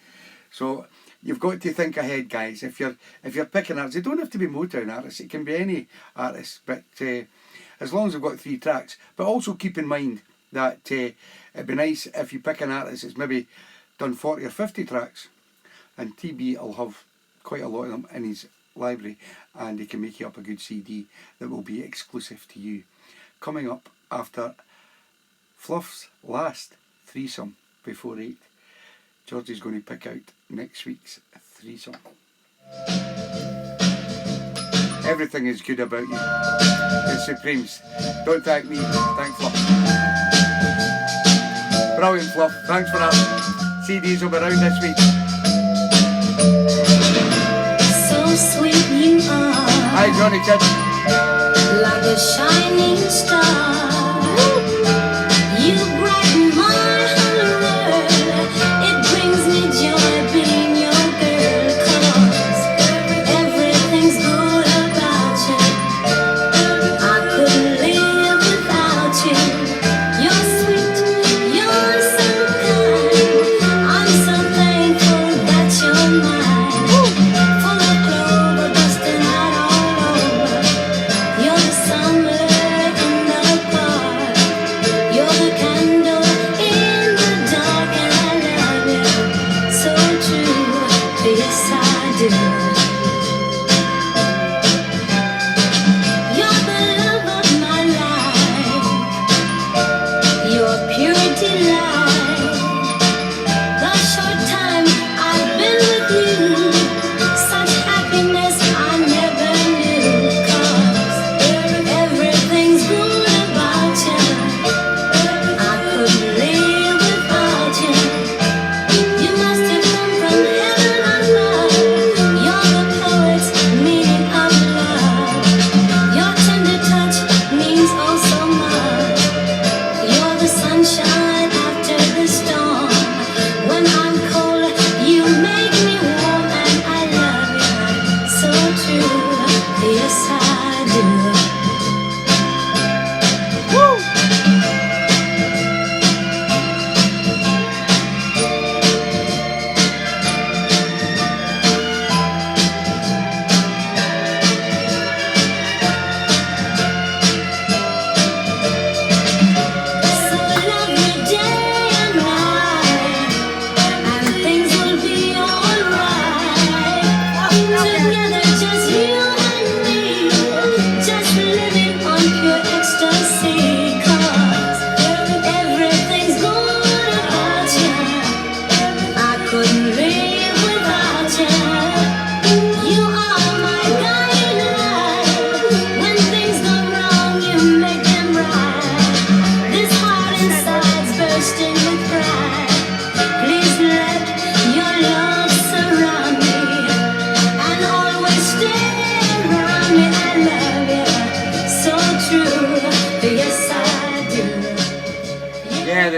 A: So you've got to think ahead, guys. If you're picking artists, they don't have to be Motown artists, it can be any artist, but as long as they've got 3 tracks. But also keep in mind that it'd be nice if you pick an artist that's maybe done 40 or 50 tracks, and TB will have quite a lot of them in his library, and he can make you up a good CD that will be exclusive to you. Coming up after Fluff's last Threesome Before 8, Georgie's going to pick out next week's Threesome. Everything is good about you. The Supremes. Don't thank me, thank Fluff. Brilliant, Fluff. Thanks for that. CDs will be around this week.
B: So sweet you are,
A: Hi, Johnny Kid.
B: like a shining star. You brighten my whole world. It brings me joy being your girl. 'Cause everything's good about you. I couldn't live without you. You're sweet, you're so kind. I'm so thankful that you're mine. Full of clover, busting out all over. You're the summer in the park.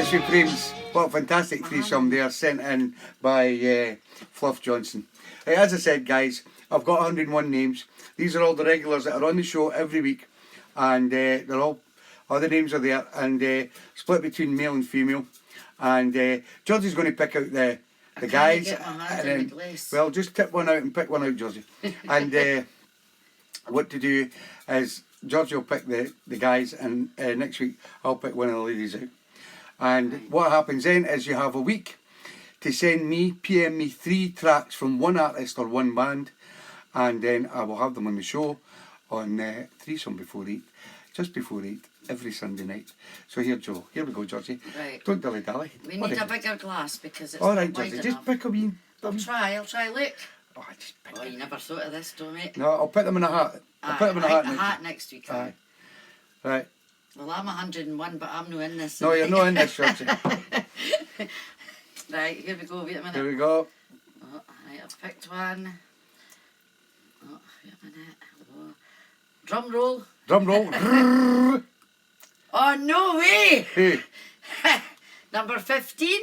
A: the Supremes. What a fantastic threesome there, sent in by Fluff Johnson. As I said, guys, I've got 101 names. These are all the regulars that are on the show every week, and they're all the names are there, and split between male and female. And Georgie's going to pick out the guys.
E: Get my hand
A: and
E: in
A: then,
E: the glass.
A: well, just tip one out and pick one out, Georgie. And what to do is Georgie will pick the guys, and next week I'll pick one of the ladies out. And what happens then is you have a week to send me, PM me 3 tracks from one artist or one band, and then I will have them on the show on threesome before 8, just before 8, every Sunday night. So here, Joe, here we go, Georgie.
E: Right.
A: Don't dilly-dally.
E: We need a bigger glass because it's
A: All right,
E: not wide
A: Georgie, just
E: enough.
A: pick a wee...
E: I'll try, look.
A: Oh, just pick
E: Oh, you never thought of this, don't you?
A: No, I'll put them in a hat. I'll put them in a hat.
E: The hat next week.
A: Aye. Right.
E: Well, I'm 101, but I'm not in this.
A: No, you're not in this, Georgie.
E: Right, here we go, wait a minute.
A: Here we go.
E: Oh, right, I've picked one. Oh, wait a minute. Oh. Drum roll.
A: Drum roll.
E: Oh, no way!
A: Hey,
E: Number 15,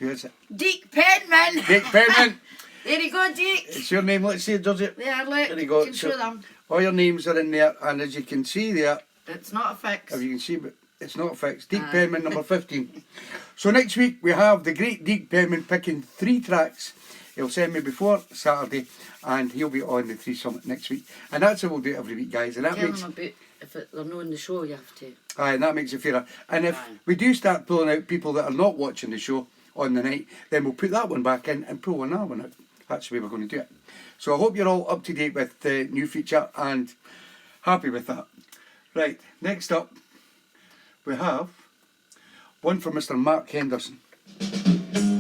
A: who is it?
E: Deke Penman.
A: Dick Penman.
E: There you go, Deke.
A: It's your name, let's see it, Georgie.
E: There, look.
A: There you go.
E: can show them.
A: All your names are in there, and as you can see there,
E: It's not a fix.
A: if you can see, but it's not fixed. Dick
E: Aye.
A: Penman, number 15. So next week we have the great Dick Penman picking 3 tracks. He'll send me before Saturday, and he'll be on the threesome next week. And that's how we'll do it every week, guys. And that
E: Tell
A: makes
E: them about if they're not in the show, you have to.
A: aye, and that makes it fairer. And if
E: Aye.
A: we do start pulling out people that are not watching the show on the night, then we'll put that one back in and pull another one out. That's the way we're going to do it. So I hope you're all up to date with the new feature and happy with that. Right, next up we have one from Mr. Mark Henderson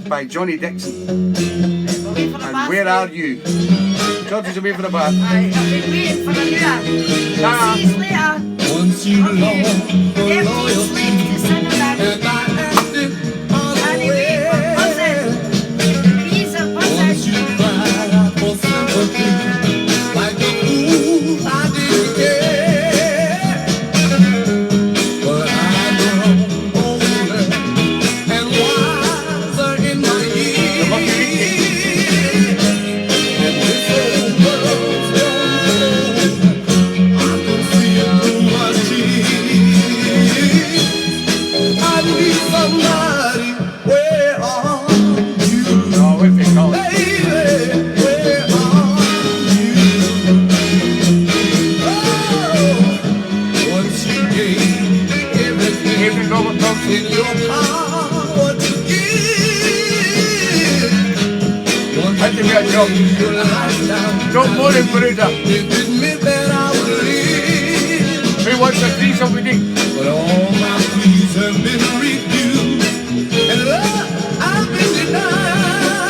A: by Johnny Dixon.
E: We'll wait for the
A: And
E: bath
A: where
E: now.
A: are you? George's away for the bath.
E: Aye, I've been waiting for a new
A: Ta.
E: See you later.
D: Once you
E: Okay.
D: long for
E: Empty
D: loyalty,
E: slate to cinnamon.
D: and I acted
E: Anyway, we're
D: unaware.
E: buzzing. Bees are
D: Once you
E: buzzing.
D: cried out for sympathy, like a fool, I didn't care. But I grown older and wiser in my years. And this old world's grown cold. I can see it through my tears. I need somebody. Where are you?
A: No, wait for it, Colin.
D: Baby, where are you? Oh, once you gave everything
A: Evening, Robert Thompson.
D: in your power to give. Once
A: Had to
D: you
A: be a job.
D: laid your life down,
A: Don't worry, Bruiser.
D: it didn't mean that I would live.
A: Who wants a threesome with Dick?
D: But all my pleas have been refused, and love I've been denied,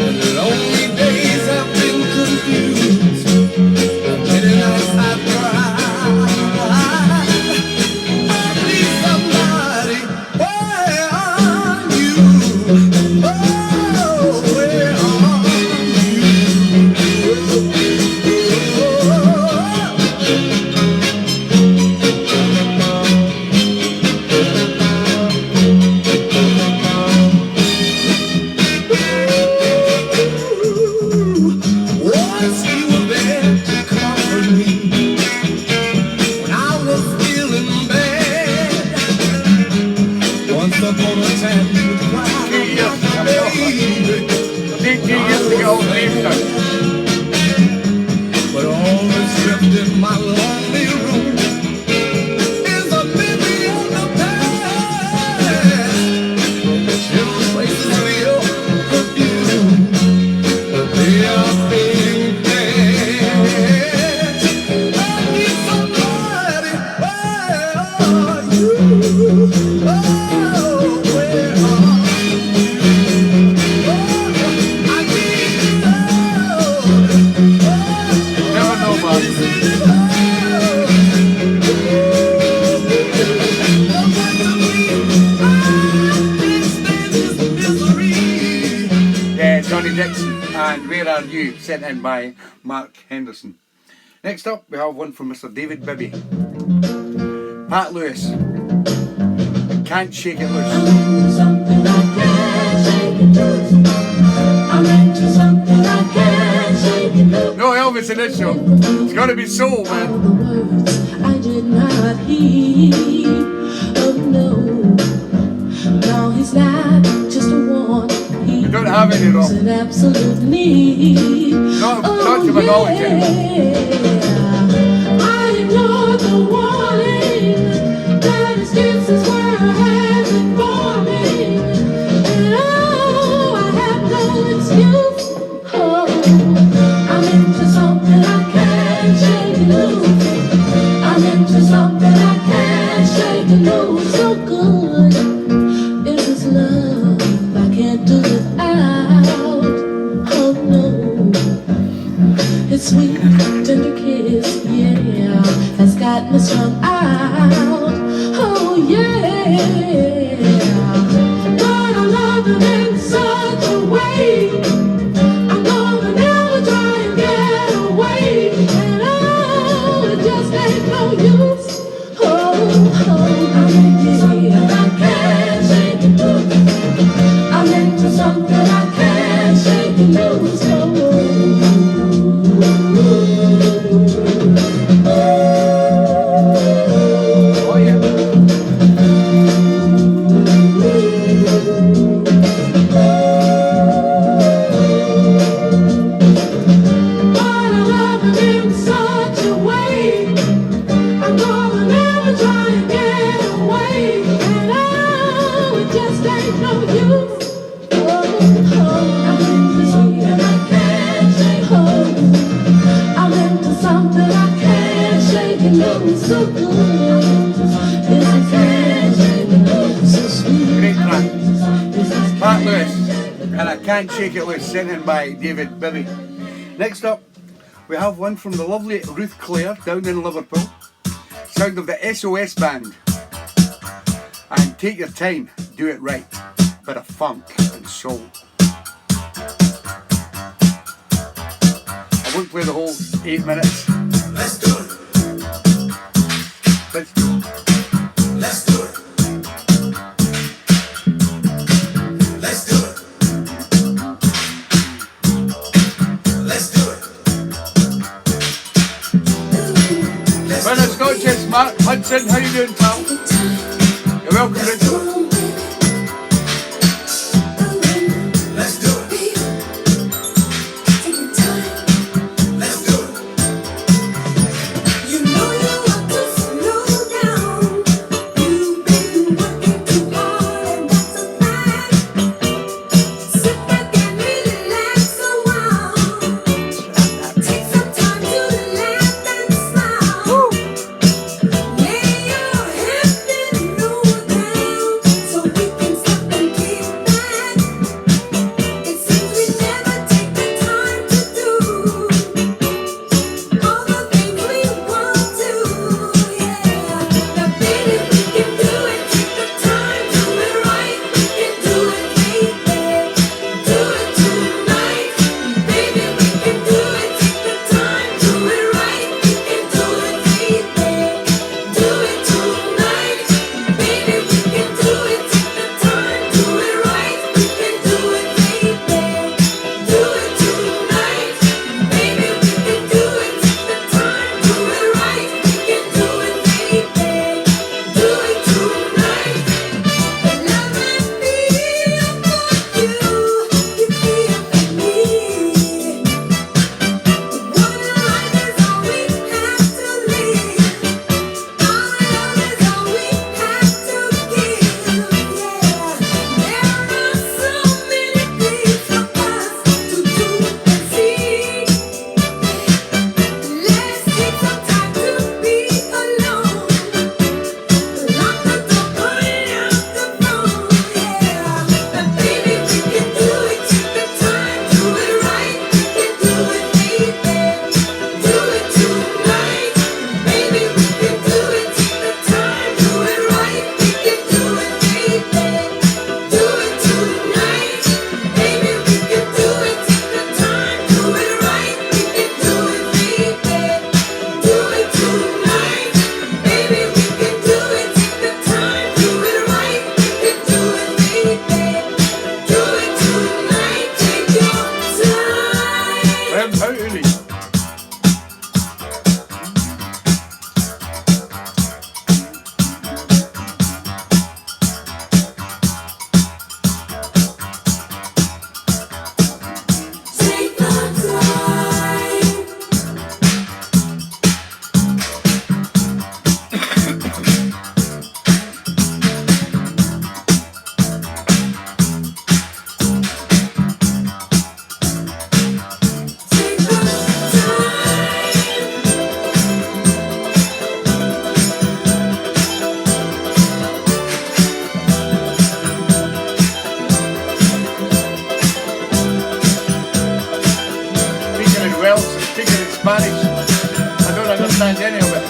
D: and lonely days have been confused. Many nights I've cried. I need somebody. Where are you? Oh, where are once you were there to comfort me when I was feeling bad. Once upon a time you cried out, baby.
A: Dick, you used to get all the names down.
D: But all that's left in my lonely room is a memory of the past. Chills places of your perfume, but they are fading fast. I need somebody. Where are you? Oh, where are you? Oh, I need you, Lord.
A: Never know, man. Yeah, Johnny Dixon and Where Are You, sent in by Mark Henderson. Next up, we have one from Mr. David Bibby. Pat Lewis. Can't Shake It Loose.
B: into something I can't shake it loose. I'm into something I can't shake it loose.
A: No Elvis in this show. It's got to be soul, man.
B: The words I did not heed. Oh no, no, he's not just a one. He
A: You don't have any wrong.
B: is an absolute need.
A: Not to my knowledge, anyway.
B: I ignored the warning that excuses were headed for me. And oh, I have no excuse. Oh, I'm into something I can't shake it loose. I'm into something I can't shake it loose. So good is this love I can't do without. Oh no, it's sweet, tender kiss, yeah, has got me strung out. Oh yeah, but I love it in such a way. I'm gonna never try and get away. And oh, it just ain't no use. Oh, I'm into something I can't shake it loose. I'm into something I can't shake it loose.
A: Oh, yeah.
B: But I love it in such a way. I'm gonna never try and get away. And oh, it just ain't no use. I'm into something I can't shake. I'm into something I can't shake it loose. So good. Yes, I can't shake it loose. So sweet.
A: Great track.
B: Yes, I
A: Pat Lewis. And I Can't Shake It Loose, singing by David Bowie. Next up, we have one from the lovely Ruth Clare down in Liverpool. Sound of the SOS Band. And Take Your Time, Do It Right. Bit of funk and soul. I won't play the whole 8 minutes.
C: Let's do it.
A: Let's do it.
C: Let's do it. Let's do it. Let's do it.
A: Well, it's not just Mark Hudson. How you doing, pal? You're welcome, Rachel.
C: Let's do it. Let's do it.
B: You know you want to slow down. You've been working too hard, and that's a fact. Sit back and relax a while. Take some time to laugh and smile. Lay your head in no doubt.
A: Spanish. I don't understand any of it.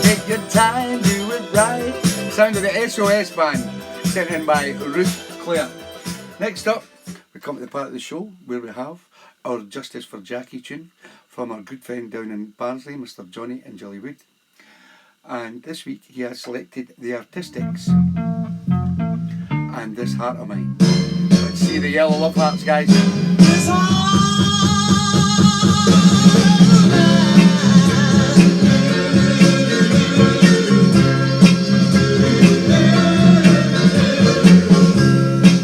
A: Take your time, do it right. Sound of the SOS band, sent in by Ruth Clare. Next up, we come to the part of the show where we have our Justice for Jackie tune from our good friend down in Barnsley, Mr. Johnny in Jollywood. And this week he has selected The Artistics and This Heart of Mine. Let's see the yellow love hearts, guys.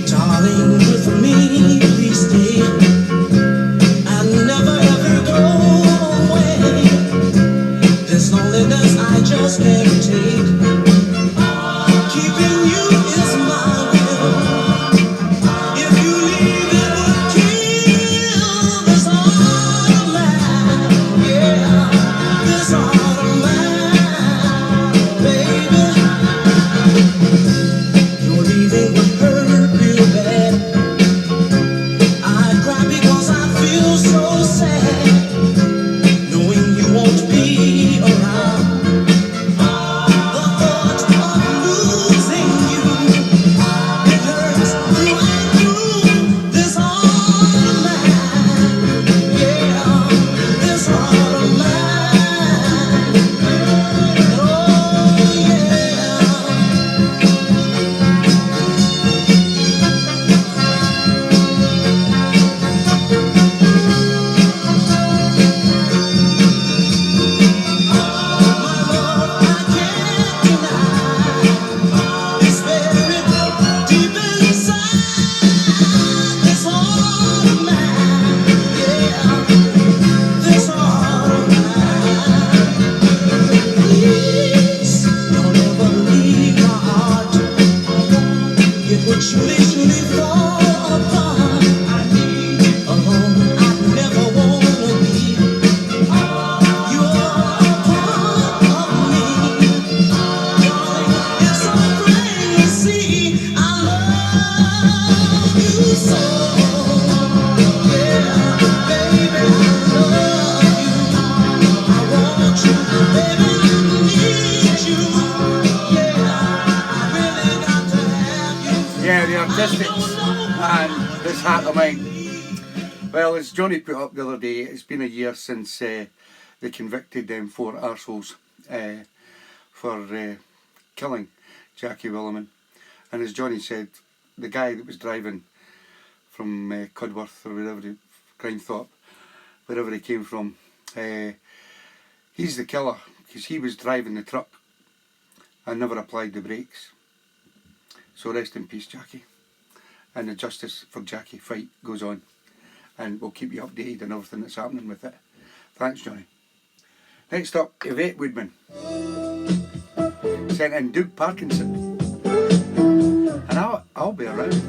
B: Darling, with me, please stay and never ever go away. This loneliness I just can't take. Keeping you is my will. If you leave, it would kill this heart of mine. Yeah, this heart of mine, baby. Your leaving would hurt real bad. I cry because I feel so sad, knowing you won't be around. The thought of losing you, it hurts through and through. This heart of mine, yeah, this heart of mine. Oh yeah. Surely fall apart. Alone, I never wanna be. You are a part of me, darling. It's so plain to see. I love you so. Yeah, baby, I love you. I want you, baby, I need you. Yeah, I really got to have you.
A: Yeah, The Artistics and This Heart of Mine. Well, as Johnny put up the other day, it's been a year since they convicted them 4 arseholes for killing Jackie Williman. And as Johnny said, the guy that was driving from Cudworth or wherever, Grimethorpe, wherever he came from, he's the killer because he was driving the truck and never applied the brakes. So rest in peace, Jackie. And the Justice for Jackie fight goes on. And we'll keep you updated on everything that's happening with it. Thanks, Johnny. Next up, Yvette Woodman. Sent in Doug Parkinson. And I'll be around.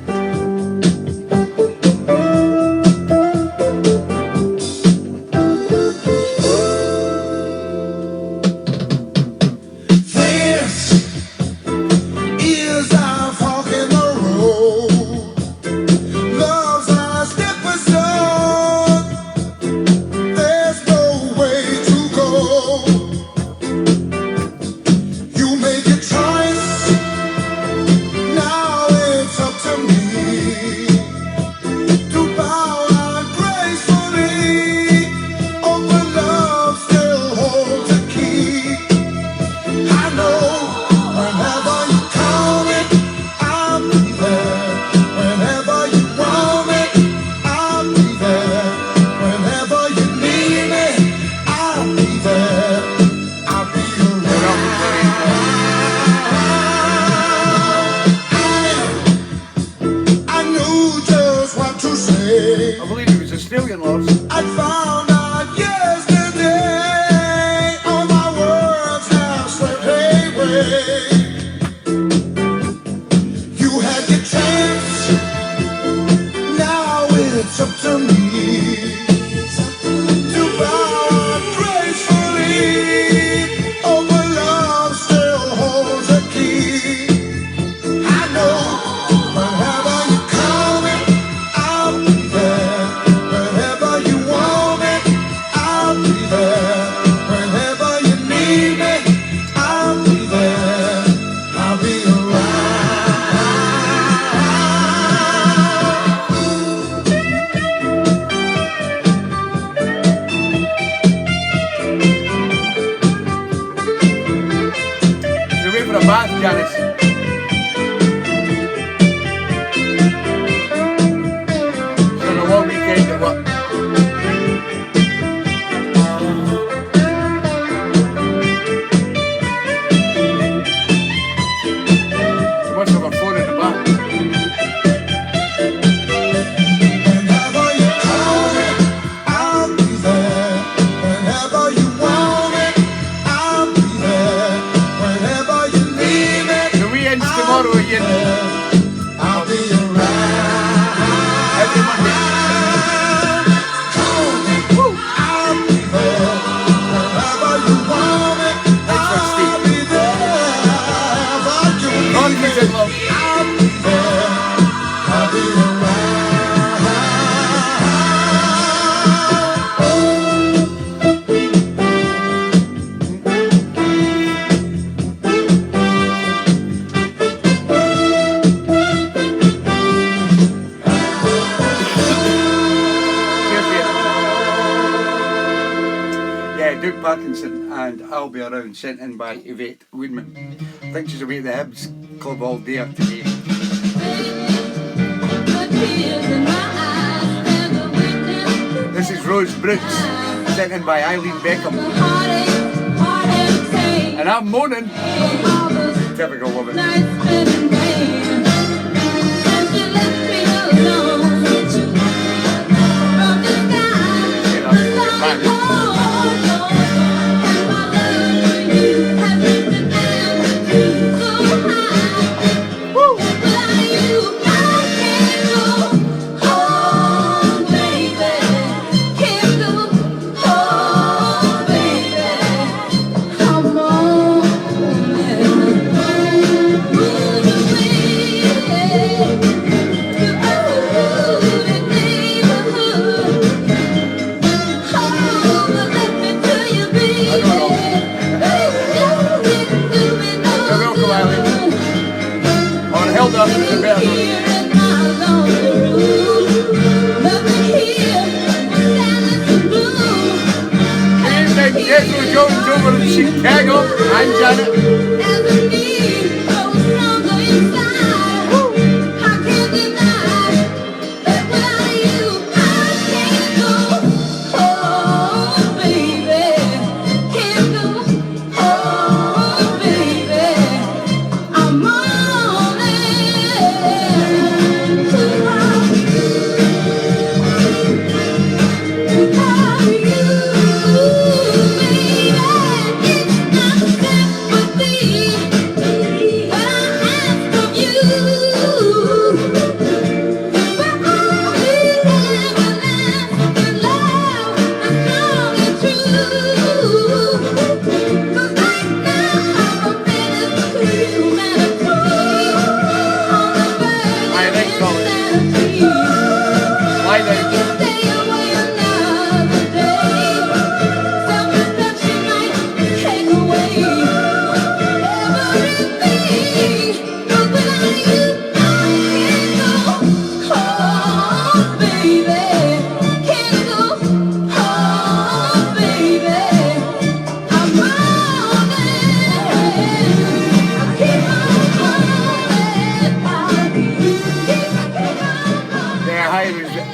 A: Australian laws.
D: I found out yesterday all my words have slipped away. You had your chance, now it's up to me to bow gracefully. Oh, but love still holds a key. I know whenever you come in,
A: Janice. It's been a long weekend at work. She must have her phone in the back.
D: Whenever you call it, I'll be there. Whenever you want it, I'll be there. Whenever you need it,
A: The weekend's tomorrow again.
D: I'll be around.
A: Every Monday. Woo!
D: I'll be there. Whenever you want it,
A: Thanks for Steve.
D: I'll be there. Whenever you
A: Ron
D: need
A: is
D: it,
A: in love.
D: I'll be there. I'll be around.
A: Yeah, Duke Parkinson and I'll Be Around, sent in by Yvette Woodman. I think she's away at the Hibs Club all day today. This is Rose Brooks, sent in by Eileen Beckham. And I'm moaning. Typical woman. Jones over in Chicago. I'm Janet.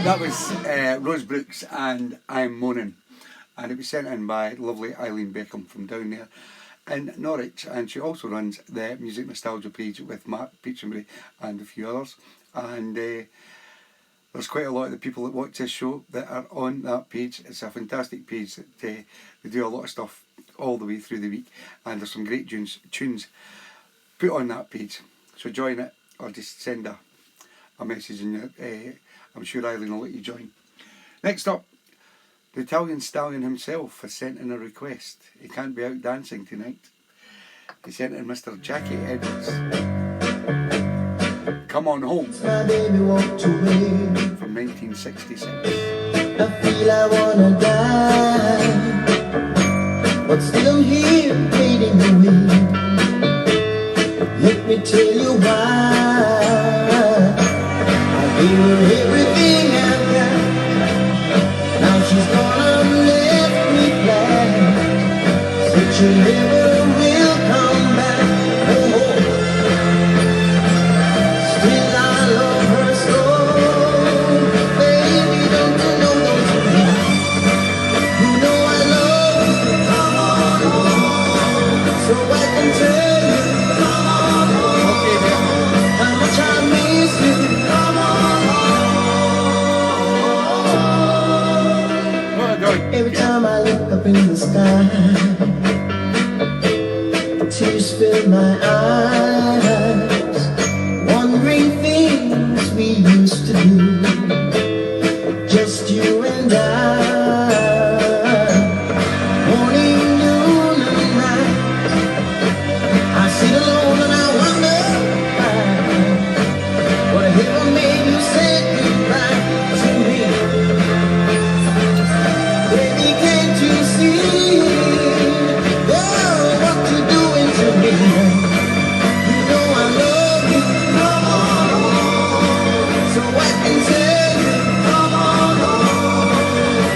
A: That was Rose Brooks and I'm Moaning, and it was sent in by lovely Eileen Beckham from down there in Norwich, and she also runs the Music Nostalgia page with Mark Peachambury and a few others, and there's quite a lot of the people that watch this show that are on that page. It's a fantastic page that they do a lot of stuff all the way through the week, and there's some great tunes put on that page, so join it or just send a message and I'm sure Eileen will let you join. Next up, the Italian stallion himself has sent in a request. He can't be out dancing tonight. He sent in Mr. Jackie Edwards. Come On Home
F: My baby walked away.
A: from 1966.
F: I feel I wanna die, but still I'm here waiting to win. Let me tell you why. I gave her everything I've got. Now she's gonna let me fly. Said she never will come back. Oh, eyes, wondering things we used to do, just you and I, morning, noon and night. I sit alone and I wonder what heaven made you say goodbye to me. Baby, can't you see, oh, what you're doing to me? You know I love you, come on home, so I can tell you, come on home,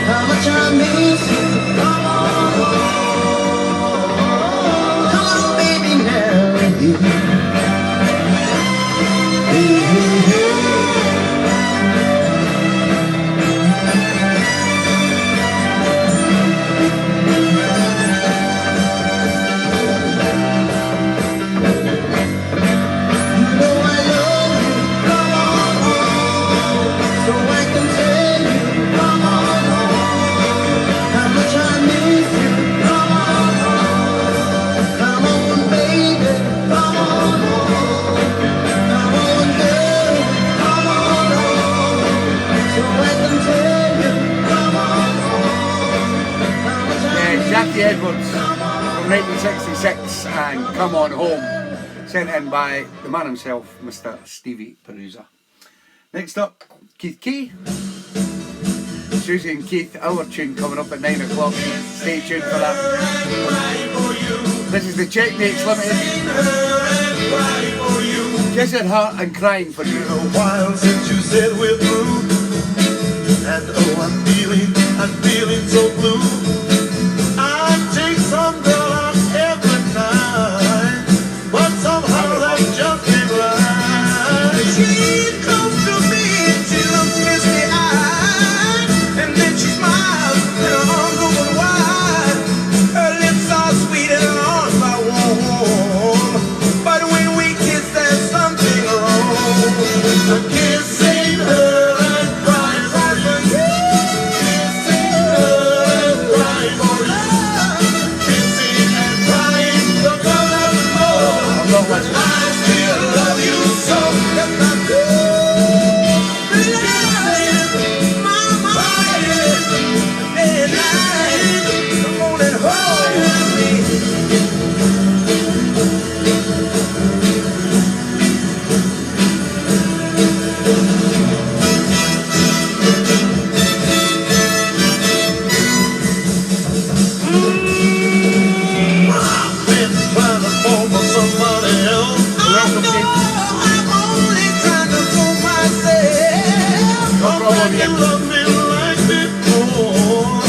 F: how much I miss you, come on home. Come on, baby, now, yeah. Hey, hey, hey. You know I love you, come on home, so I can tell you, come on home, how much I miss you, come on home. Come on, baby, come on home. Come on, girl, come on home, so I can tell you, come on home, how much I miss
A: Jackie
F: you,
A: Edwards from 1966 and Come On Home, sent in by the man himself, Mr. Stevie Perusa. Next up, Keith Key. Susie and Keith, our tune coming up at 9 o'clock. Stay tuned for that. This is the Checkmates Limited. Kissing her and crying for you.
D: A while since you said we're through, and oh, I'm feeling so blue. I take some girl out every night, but somehow that just ain't right. She comes to me and she looks misty-eyed, and then she smiles and her arms open wide. Her lips are sweet and her arms are warm, but when we kiss there's something wrong. I'm kissing her and crying for you. Kissing her and crying for you. Kissing and crying, the color of more.
A: I'm not listening.
D: I still love you so. Yes, I do. Kissing my mind day and night. Come on and hold me. I've been trying to fall for somebody else.
A: Welcome, Keith.
D: I'm only trying to fool myself.
A: No
D: Come
A: problem,
D: back and
A: yeah.
D: love me like before.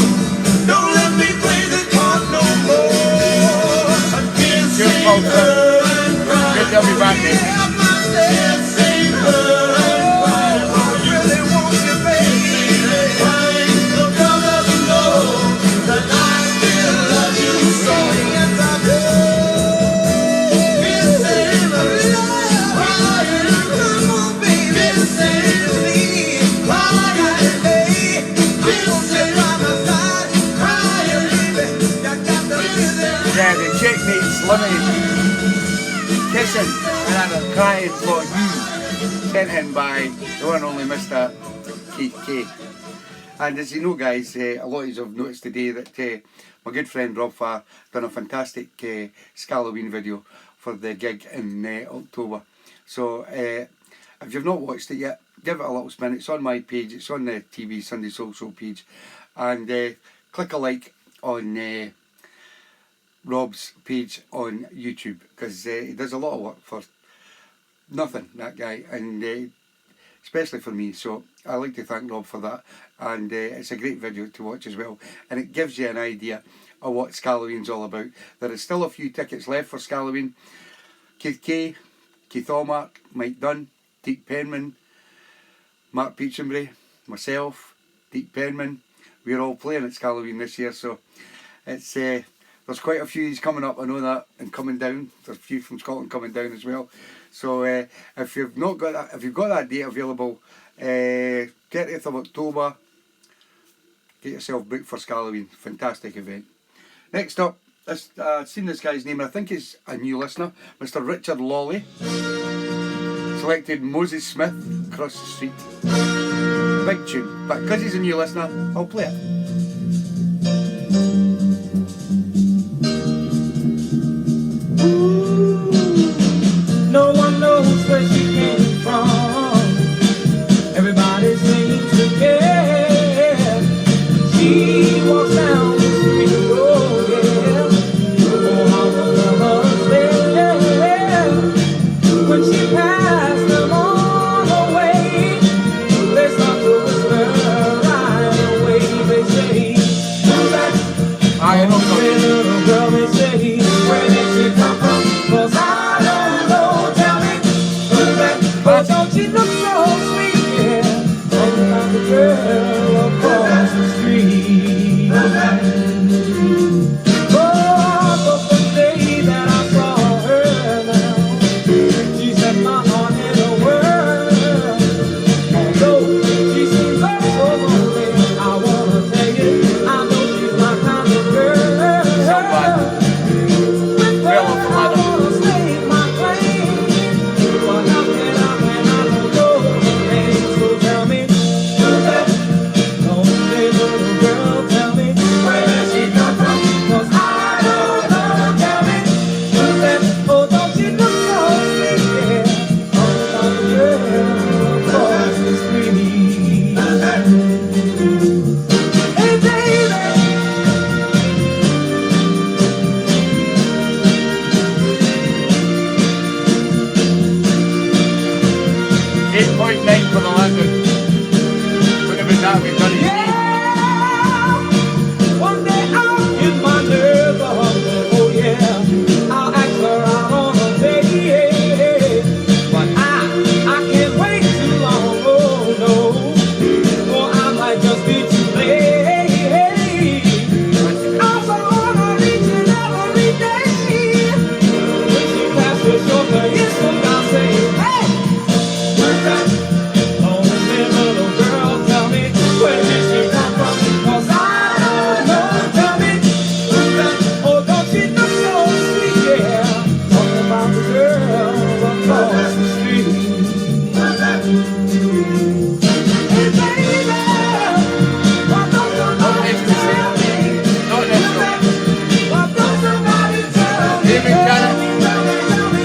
D: Don't let me play the card no more. I'm kissing
A: Paul, sir.
D: her and crying
A: Good to have you back,
D: for
A: mate.
D: you. Kissing her and crying for you. I really want you, baby. Crying, the color of know that I still love you so. Yes, I do. Kissing her, crying, come on, baby. Kissing me, crying, hey. Kissing by my side, crying, baby. You got the rhythm.
A: Yeah, the Checkmates Limited. Kissing and I'm crying for you. Sent in by the one and only Mr. Keith K. And as you know, guys, a lot of you have noticed today that my good friend Rob Farr done a fantastic Halloween video for the gig in October. So if you've not watched it yet, give it a little spin. It's on my page, it's on the TeeBee's Sunday Soul Show page, and click a like on Rob's page on YouTube, because he does a lot of work for nothing, that guy, and especially for me. So I like to thank Rob for that, and it's a great video to watch as well, and it gives you an idea of what Scalloween's all about. There is still a few tickets left for Scalloween. Keith Kay, Keith Allmark, Mike Dunn, Deep Penman, Mark Peachenbury, myself, Deep Penman, we're all playing at Scalloween this year, so it's there's quite a few coming up, I know that, and coming down. There's a few from Scotland coming down as well. So if you've not got that, if you've got that date available, 30th of October, get yourself booked for Scalloween. Fantastic event. Next up, This, seen this guy's name, and I think he's a new listener, Mr. Richard Lawley. Selected Moses Smith, Across the Street. Big tune, but because he's a new listener, I'll play it.
F: No one knows where she came from. Everybody seems to care. She walks down the street, oh yeah. Oh, how the lovers there. When she passed them on her way, they start to whisper right away. They say, who's that?
A: I don't know.
F: Little girl, they say, where did she come from? 'Cause I don't know, tell me, who's that? Oh, don't she look so sweet, yeah? Talking about the girl across the street. Oh, but the day that I saw her now, she set my heart in a whirl. Although she seems so lonely, I wanna take it. I know she's my kind of girl.
A: Fella from Adam. Hey baby, 8.9 for the London. Whatever that we've done it.
F: yeah. One day I'll get my nerve up, oh yeah. I'll ask her out on a date, but I can't wait too long, oh no, or I might just be too late. I'm so reaching every day. When she passes her shoulder, it's what I say, hey. Where's that lonely little girl? Tell me, where did she come from? 'Cause I don't know. Tell me, who's that? Oh, don't she look so sweet? Yeah, talking about the girl across the street. Hey baby, why don't somebody tell me?
A: Not this one.
F: Why don't somebody tell me?
A: David Cannon.
F: Tell me,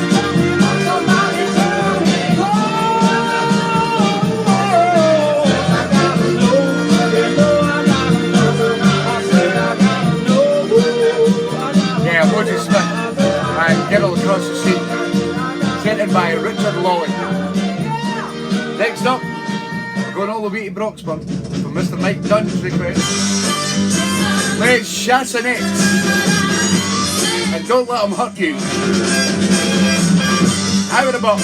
F: won't somebody tell me? Oh, I gotta know, you know I gotta know. I said I gotta know.
A: Yeah, Moses Smith and Girl Across the Street. Sent in by Richard Lawley. Next up, we're going all the way to Broxburn for Mr. Mike Dunn's request. Let's chassonette. And don't let them hurt you. How about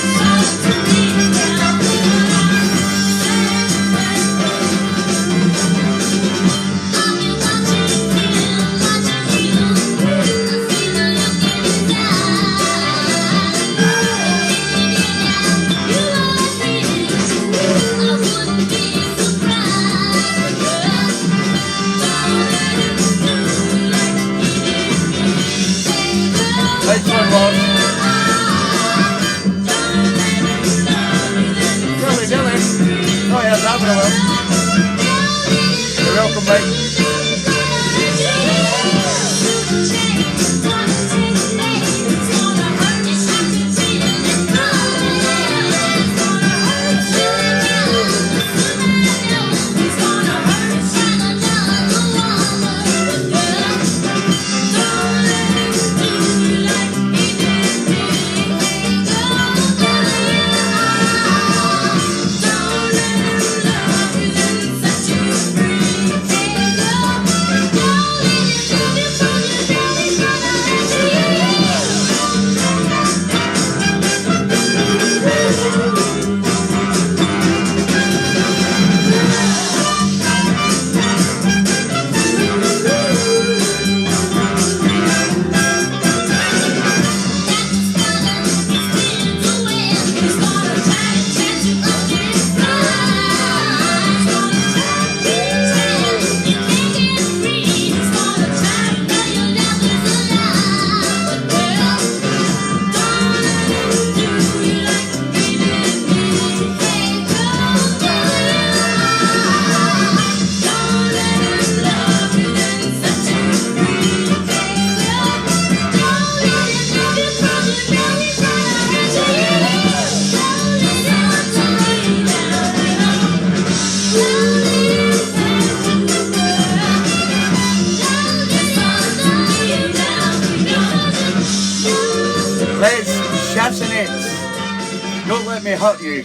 A: next one, Lord? Dilly dilly. Oh yeah, that one well. You're welcome, mate. Don't Let Me Hurt You,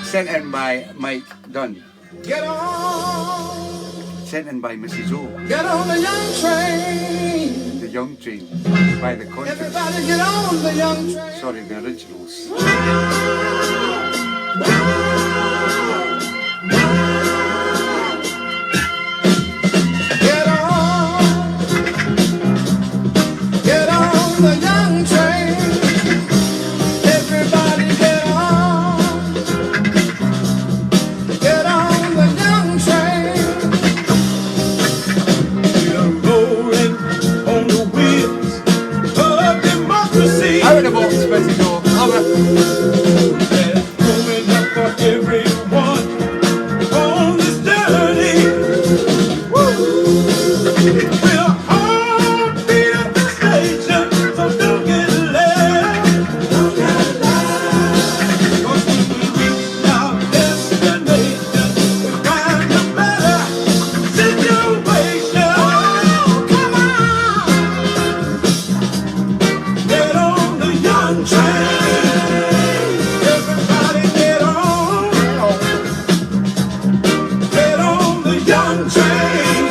A: sent in by Mike Dunn.
D: Get on,
A: Sent in by Mrs. O.
D: get on the young train.
A: The Young Train by the Contours.
D: Everybody get on the young train.
A: Sorry, the originals.
D: Get on the young train. Everybody get on the young train. We are rolling on the wheels of democracy.
A: Out of the box, Mrs. O. Love it.
D: There's room enough for everyone on this journey. Woo! We're all beat at the station, so don't get left. Don't get left. 'Cause when we reach our destination, we find a better situation. Oh, come on. Get on the young train. Everybody get on the young train.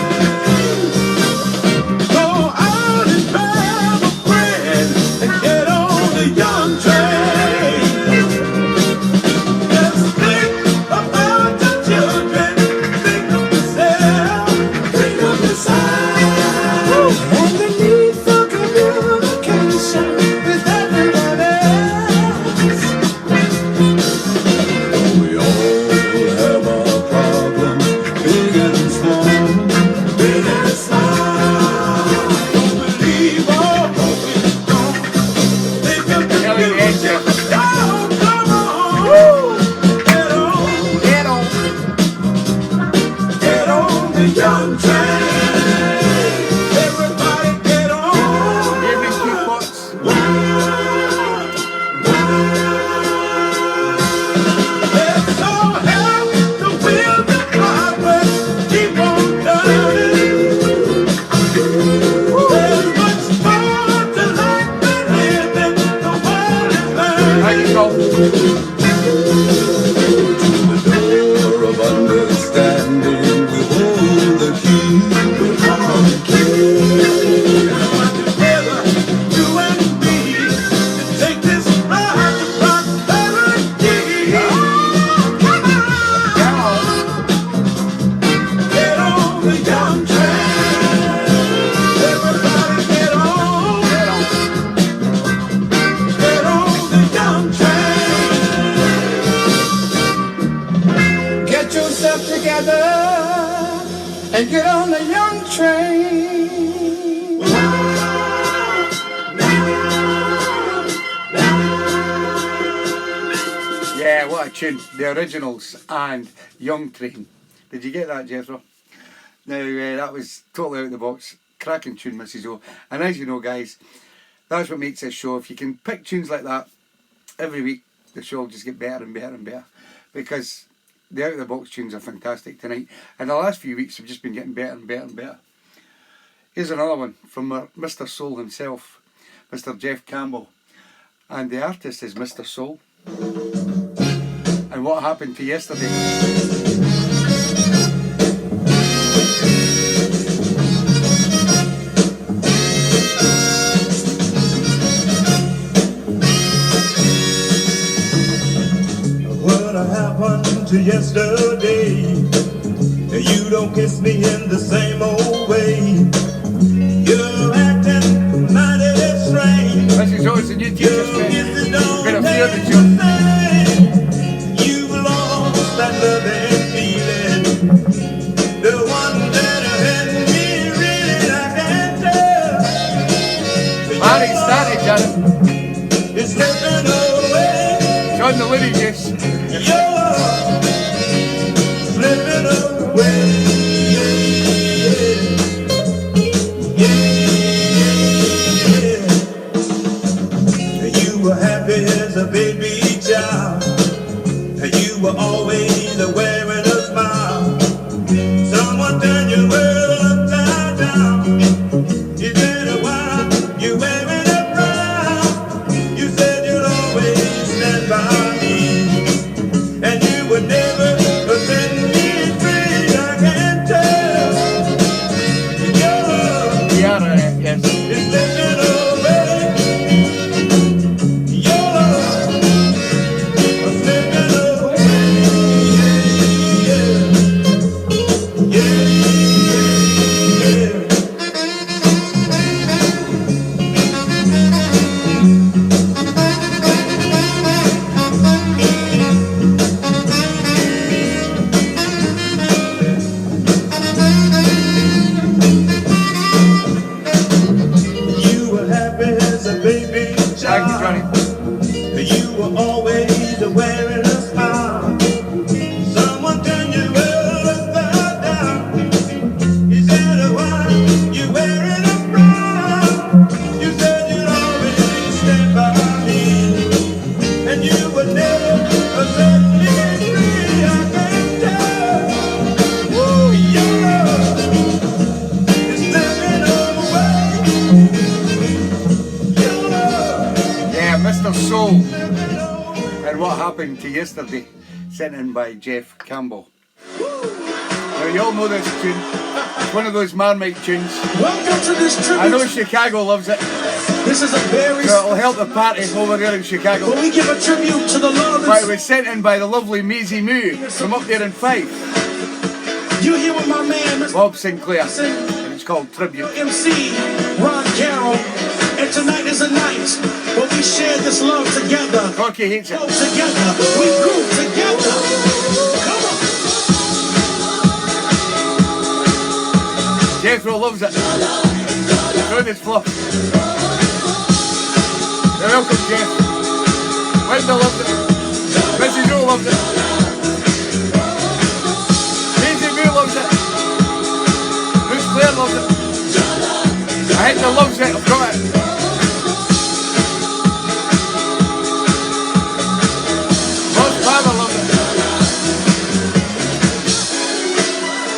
D: Go out and grab a friend and get on the young train. Just think about the children. Think of yourself. Think of yourself. And the need for communication with everyone else. We all have our problems, big and small, big and small. Don't believe all hope is gone. Think of the
A: Ellie
D: future.
A: Angel.
D: Oh, come on. Get on the young train. Everybody get on.
A: Evening Teapots.
D: Let's all help the wheels of progress keep on turning. There's much more to life than living. The world is
A: Thank
D: burning.
A: you, Cole.
D: The door of understanding, we hold the key. We hold the key. Come together, you and me, to take this ride to prosperity. Oh, come on. Get on the young train. Everybody get on the young train. Get yourself together and get on the young train.
A: Yeah, what a tune. The originals and Young Train. Did you get that, Jethro? Now, that was totally out of the box. Cracking tune, Mrs. O. And as you know, guys, that's what makes this show. If you can pick tunes like that every week, the show will just get better and better and better. Because the out of the box tunes are fantastic tonight. And the last few weeks have just been getting better and better and better. Here's another one from Mr. Soul himself, Mr. Jeff Campbell. And the artist is Mr. Soul. And what happened to yesterday?
D: What happened to yesterday? You don't kiss me in the same old way. You're acting mighty strange.
A: Mrs. O, it's a new teacher's
D: Your
A: pet.
D: kisses don't
A: Been a few of the
D: taste
A: tunes.
D: the same. You've lost that loving feeling. The one that had me really, I can't tell.
A: Married started, Janet.
D: It's slipping away.
A: John the Liddy Juice.
D: You're slipping away. You were happy as a baby child. You were always wearing a smile. Someone turned your world upside down. It's been a while. You're wearing a frown. You said you'll always stand by me.
A: happened to yesterday, sent in by Jeff Campbell. Now you all know this tune. It's one of those Marmite tunes.
D: Welcome to this
A: I know
D: tribute.
A: Chicago loves it,
D: This is a very
A: so it'll help the party over there in Chicago.
D: But we give a tribute to the love
A: But it
D: and
A: was sent in by the lovely Measy Moo from up there in Fife,
D: you here with my man, Mr.
A: Bob Sinclair, and it's called Tribute.
D: MC Ron Carroll. And tonight is a night where we share this love together.
A: Corky hates it.
D: Together, we grew together. Come on.
A: Jethro loves it. Through this fluff. You're welcome, Jeff. Wendell loves it. Mrs. Joe loves it. Daisy Moo loves it. Bruce Clare loves it. I hate the loves it, I've got it. Ross Palmer loves it.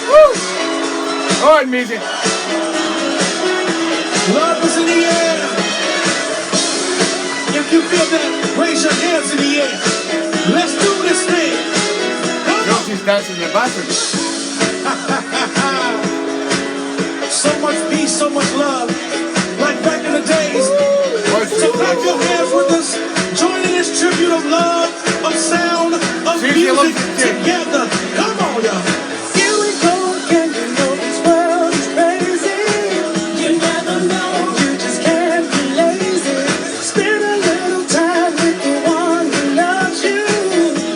A: Woo! Oh, amazing.
D: Love is in the air. If you feel that, raise your hands in the air. Let's do this thing. Come on.
A: Josie's dancing in the bathroom.
D: So much peace, so much love. Like back in the days. So clap your hands with us. Join in this tribute of love, of sound, of
A: Susie
D: music
A: loves it too.
D: together. Come on, y'all.
B: Here we go again, you know this world is crazy. You never know, you just can't be lazy. Spend a little time with the one who loves you.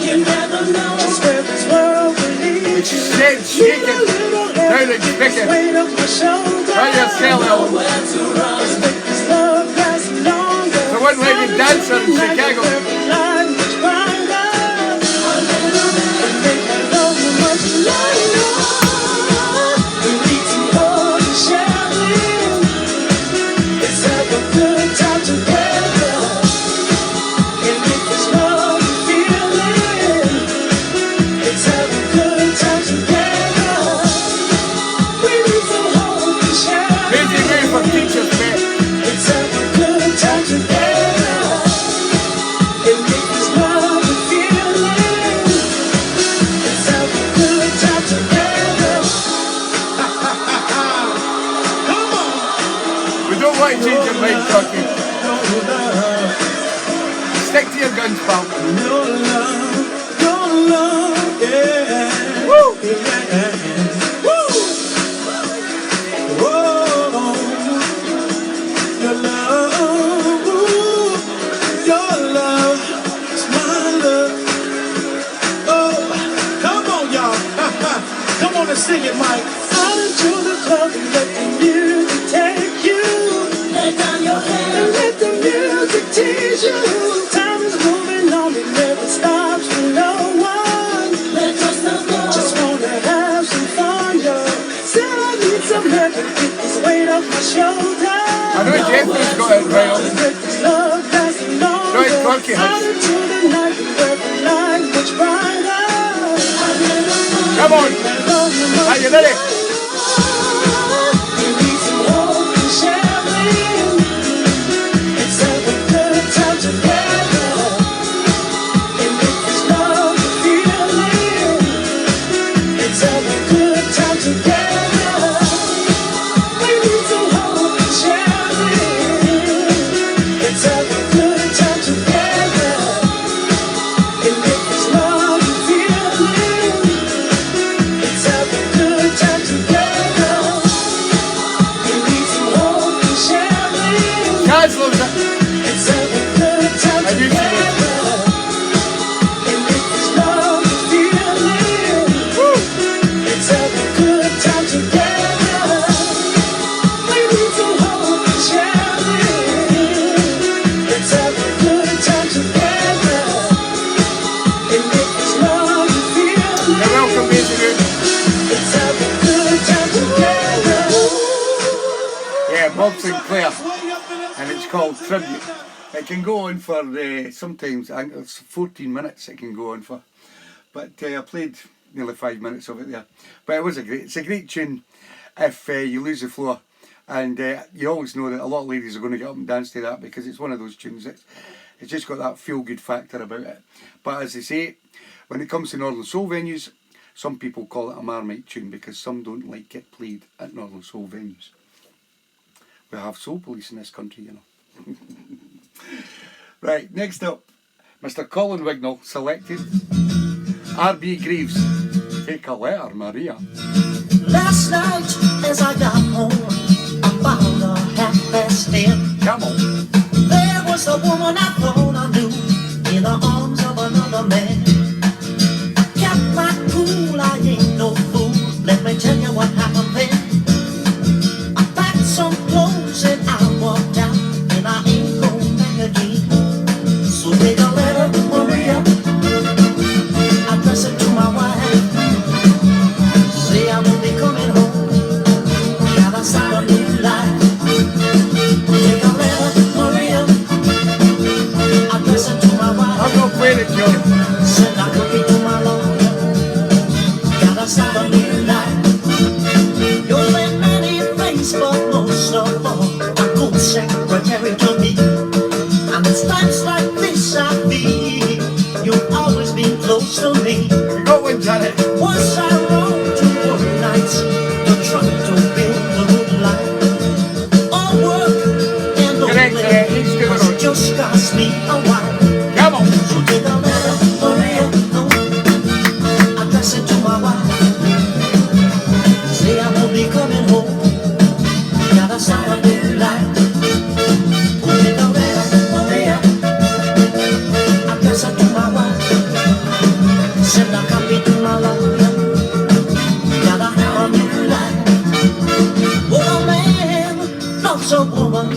B: You never know just where this world will lead you.
A: It's shaking. Down and kicking.
B: Weight of my shoulder.
A: By yourself, Ellen.
B: Make this love last longer.
A: The one-legged dancer in Chicago.
B: Light much brighter. And make my love much lighter. We need some more to share it. Let's have a good time together. And make this love feel it. Let's have a good time together. We need some hope to share
A: Busy
B: it.
A: Moo for teachers, mate.
B: Let's have a good time together. And make this love feel it. Let's have a good time together.
D: Come on.
A: We don't want to change your mind, Corky. Stick to your guns, pal.
D: Your love, yeah.
A: Woo!
D: Yeah. Woo! Whoa. Your love is my love. Oh, come on, y'all. Come on and sing it, Mike.
B: Out into the club and let the music take you. Let down your head and let the music tease you. Time is moving on, it never stops for no one. Let yourself go. Just wanna have some fun, yo. Said I need some help to get this weight off my shoulder.
A: I know Jethro's got it right on.
B: Let this love last longer.
A: Right, Corky has.
B: Out into the night where the light much brighter.
A: Come on. Are you ready?
B: We need some hope to share it. Let's have a good time together. And make this love feel it. Let's have a good time together. We need some hope to share it. Let's have a good time together. And make this love feel it. Let's have a good time together. We need some hope to share it.
A: Guys loves it.
B: Let's have a good time
A: I used to
B: together. And make this love feel it. Let's have a good time together. We need some hope to share it. Let's have a good time together. And make this love feel
A: You're
B: it.
A: welcome, Busy Moo.
B: Let's have a good time together.
A: Yeah, Bob Sinclair. And it's called Tribute. It can go on for sometimes, I think it's 14 minutes it can go on for. But I played nearly 5 minutes of it there. But it's a great tune if you lose the floor. And you always know that a lot of ladies are going to get up and dance to that because it's one of those tunes that It's just got that feel-good factor about it. But as I say, when it comes to Northern Soul venues, some people call it a Marmite tune because some don't like it played at Northern Soul venues. We have soul police in this country, you know. Right, next up, Mr. Colin Wignall selected R.B. Greaves, Take a Letter, Maria.
F: Last night as I got home, I found a 10:30.
A: Come on.
F: There was a woman I thought I knew in the arms of another man. Kept my cool, I ain't no fool. Let me tell you what happened then. I packed some clothes and I walked out, and I ain't going back again. So take a letter, Maria, address it to my wife. Say I will be coming home, gotta start a new life. Take a letter, Maria, address it to my wife.
A: I'm not playing it, Johnny.
F: Send a copy to my lawyer, gotta start a new life. You've been many things, but most of all, a good secretary to me. And it's times like this I feel you've always been close to me.
A: You got one, Janet.
F: Once I wrote to work nights to try to build a good life. All work and no
A: Correct,
F: play
A: he's doing
F: was
A: it.
F: just cost me a while.
A: Come on.
F: So take a letter, Maria, no, address it to my wife. Say I will be coming home, gotta start a new life. Take a letter, Maria, address it to my wife. Send a copy to my lawyer, gotta have a new life. Oh, a man loves a woman,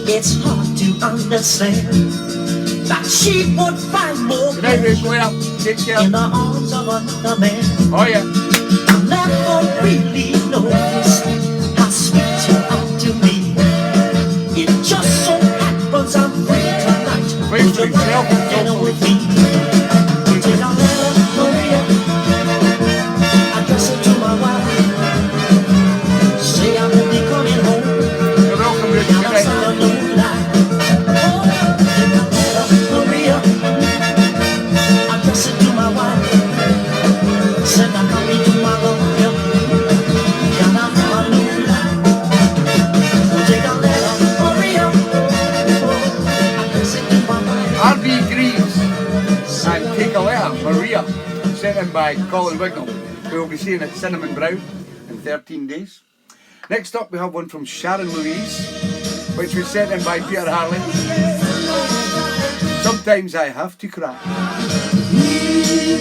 F: it's hard to understand that she would find more
A: Good night, Miss
F: pleasure
A: Blair. Take care.
F: in the arms of another man.
A: Oh, yeah.
F: I never really noticed how sweet you are to me. It just so happens I'm free tonight.
A: Free
F: Would
A: for
F: you
A: yourself,
F: mind
A: it's
F: dinner
A: all
F: with me? Take a letter, Maria, address it to my wife. Say I will be coming home,
A: You're welcome, Ruth. Good
F: gotta
A: night.
F: start a new life. Oh, take a letter, Maria, address it to my wife. Send a copy to my lawyer, gotta have a new life. Oh, take a letter, Maria, address it to my wife.
A: R.B. Greaves and Take a Letter, Maria, sent in by Colin Wignall, who will be seeing at Cinnamon Brown in 13 days. Next up, we have one from Sharon Louise, which was sent in by Peter Harley. Sometimes I Have to Cry,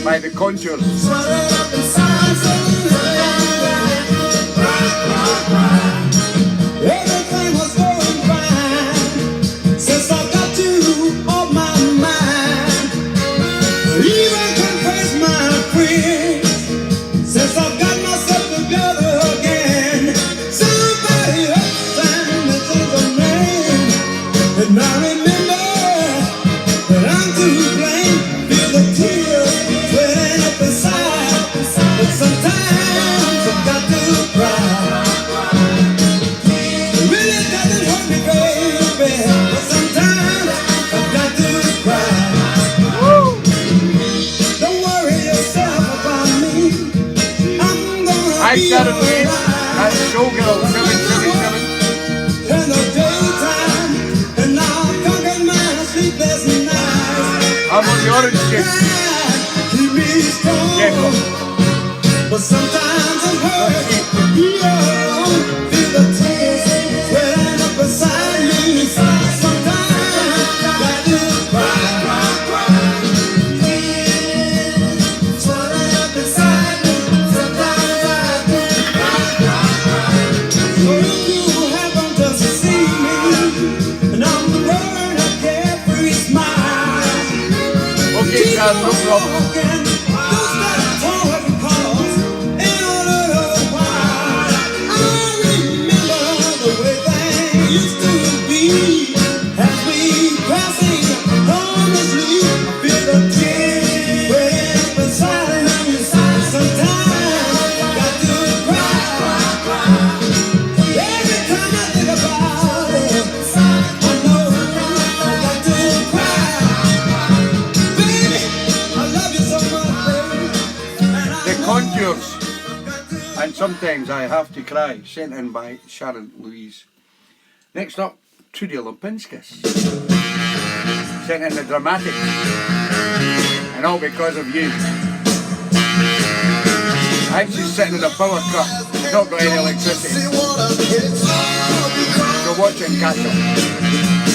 A: by The Contours.
D: Everything was going fine since I got you on my mind. Even confess my friends since I've got myself together again. Somebody else and this is a man, and I remember that I'm to blame. Feel the tears welling up inside, but sometimes I've got to cry. It really doesn't hurt me, baby, but sometimes I've got to cry. Don't worry yourself about me. I'm gonna
A: Hi,
D: be
A: Sharon Louise.
D: alright.
A: That's Showgirl 777.
D: In the daytime, and I'll conquer my sleepless nights.
A: I'm on the orange cake.
D: Keep me strong,
A: Careful.
D: but sometimes it hurts. Feel the tears welling up inside me. Sometimes I do cry. Tears welling up inside me. Sometimes I do cry. So if you happen to see me, and I'm wearing a carefree smile.
A: Okay, Sharon, no problem.
D: Every time I think about it, I know I got to cry.
A: Yours. And Sometimes I Have to Cry, sent in by Sharon Louise. Next up, Trudy Lipinskis, sent in the Dramatic, and All Because of You. I think she's sitting in a power cut, not got any electricity. So watch it and catch up.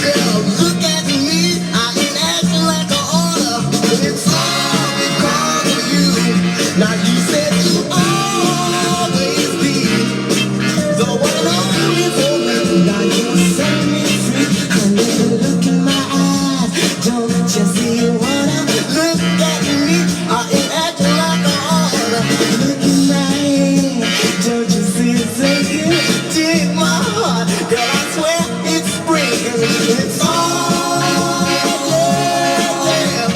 F: Girl, look at me, I ain't acting like an order. It's all because of you. Now you said you always be the one only for me. Now you set me free. Honey, look in my eyes. Don't you see you wanna look at me? I ain't acting like an order. Look in my head. Don't you see it's aching? Dig my heart. Girl, I swear it's breaking. It's all, yeah, it's all, yeah.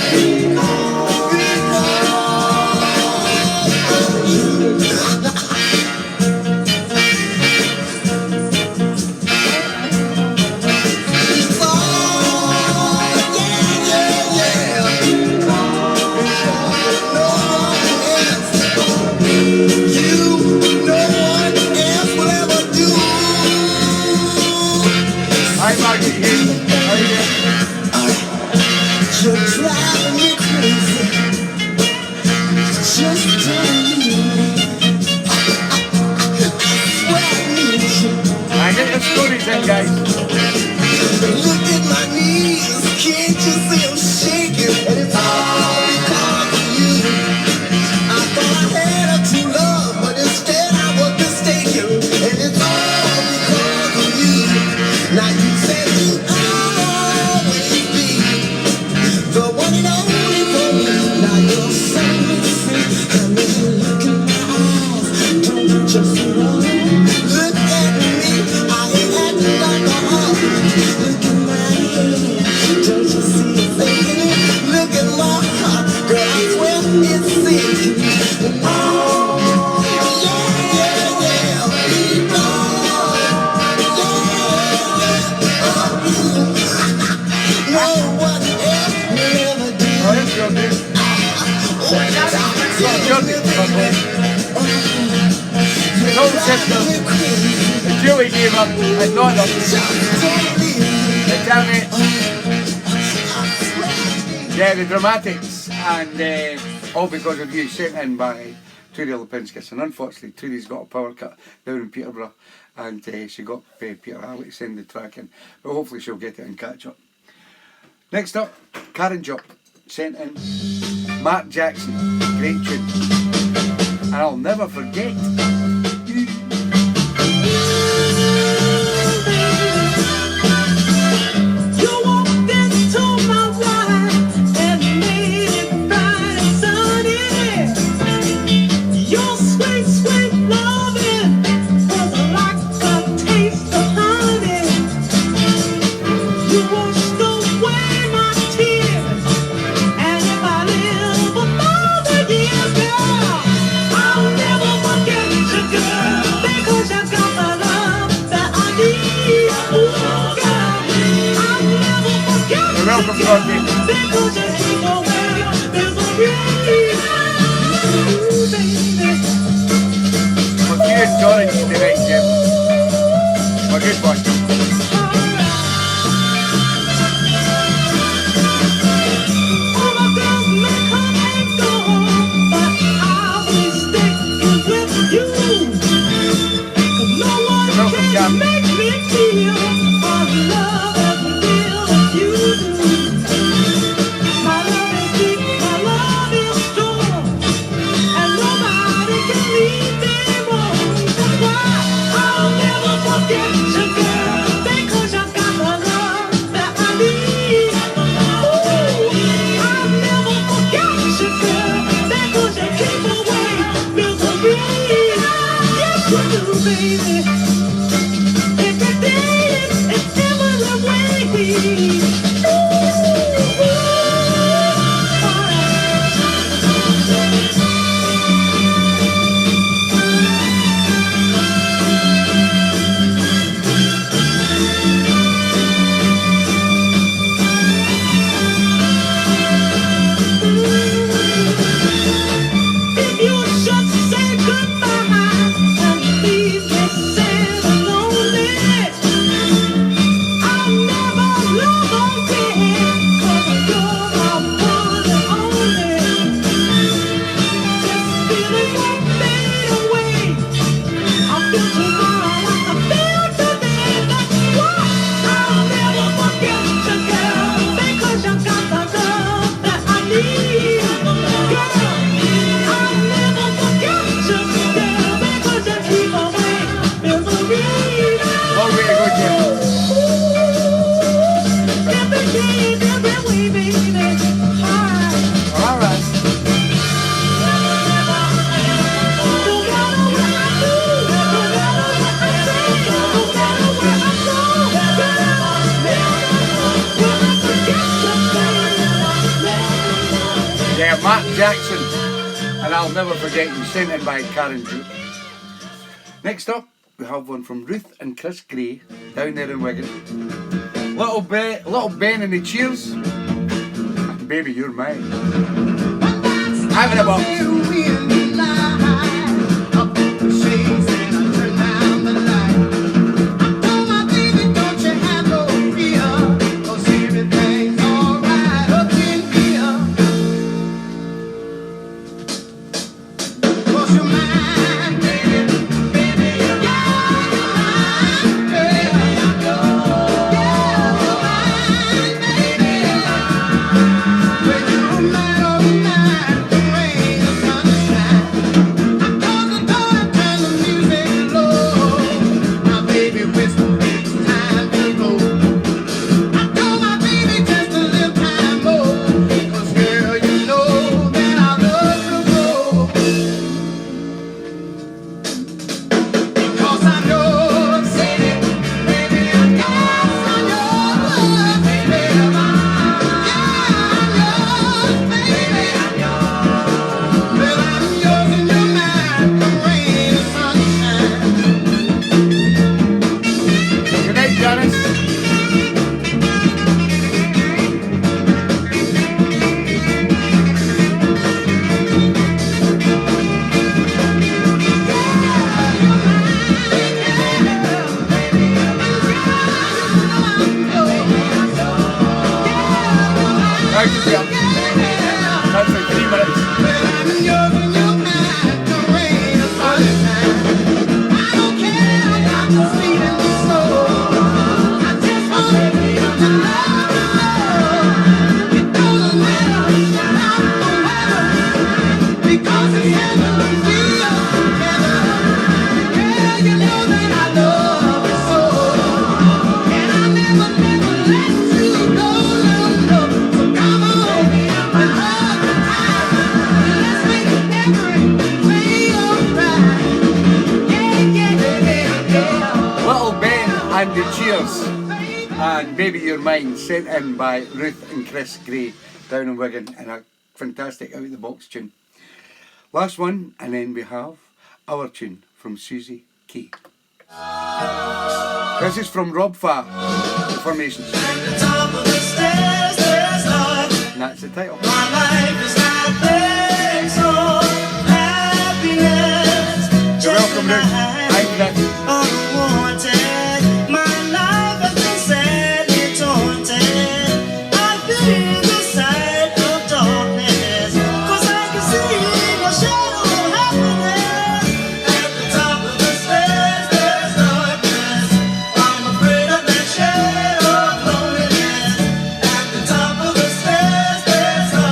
A: Hi Margaret Hughes, how are you doing?
F: You're driving me crazy. Just don't leave me. I swear I need you.
A: I get your stories in, guys.
F: Look at my knees. Can't you see I'm shaking? And it's all because of you. I thought I had a true love, but instead I was mistaken. And it's all because of you. Now you said you always be the one and only for me. Now you're setting me free. Come and look in my eyes. Don't just run. Look at me. I ain't acting like a heart. Look in my head. Don't you see it's aching? Look at my heart. Girl, I swear it's sinking. Oh, yeah. No one else will ever do.
A: Oh, that's your dude. It's your dude, probably. His own sister, Julie gave up and not up. They tell me, yeah, the Dramatics and All Because of You, sent in by Trudy Lipinskis. And unfortunately, Trudy's got a power cut down in Peterborough, and she got Peter Harley to send the track in. But hopefully she'll get it and catch up. Next up, Karen Jock, sent in Mark Jackson, great tune. And I'll never forget.
B: You walked into my life and made it bright and sunny. Your sweet, sweet loving was like a taste of honey. You washed away my tears, and if I live another year, girl, I'll never forget you, girl, because you got the love that
A: Long way to go, Jim. All right. Yeah, Mark Jackson, and I'll never forget you, sent in by Karen Duke. Next up, we have one from Ruth and Chris Gray, down there in Wigan. Little Ben and the Cheers, Baby You're Mine. Having a box. That's like 3 minutes. And the Cheers and Baby You're Mine, sent in by Ruth and Chris Gray down in Wigan, and a fantastic out of the box tune. Last one, and then we have our tune from Susie Key. This is from Rob Farr, The Formations. And that's the title.
B: My life is not based on happiness.
A: You're welcome, Ruth. Hi, Chris.
B: Unwanted. My life has been sadly taunted. I feel the sight of darkness, 'cause I can see no shadow of happiness. At the top of the stairs there's darkness. I'm afraid of that shadow of loneliness. At the top of the stairs there's darkness.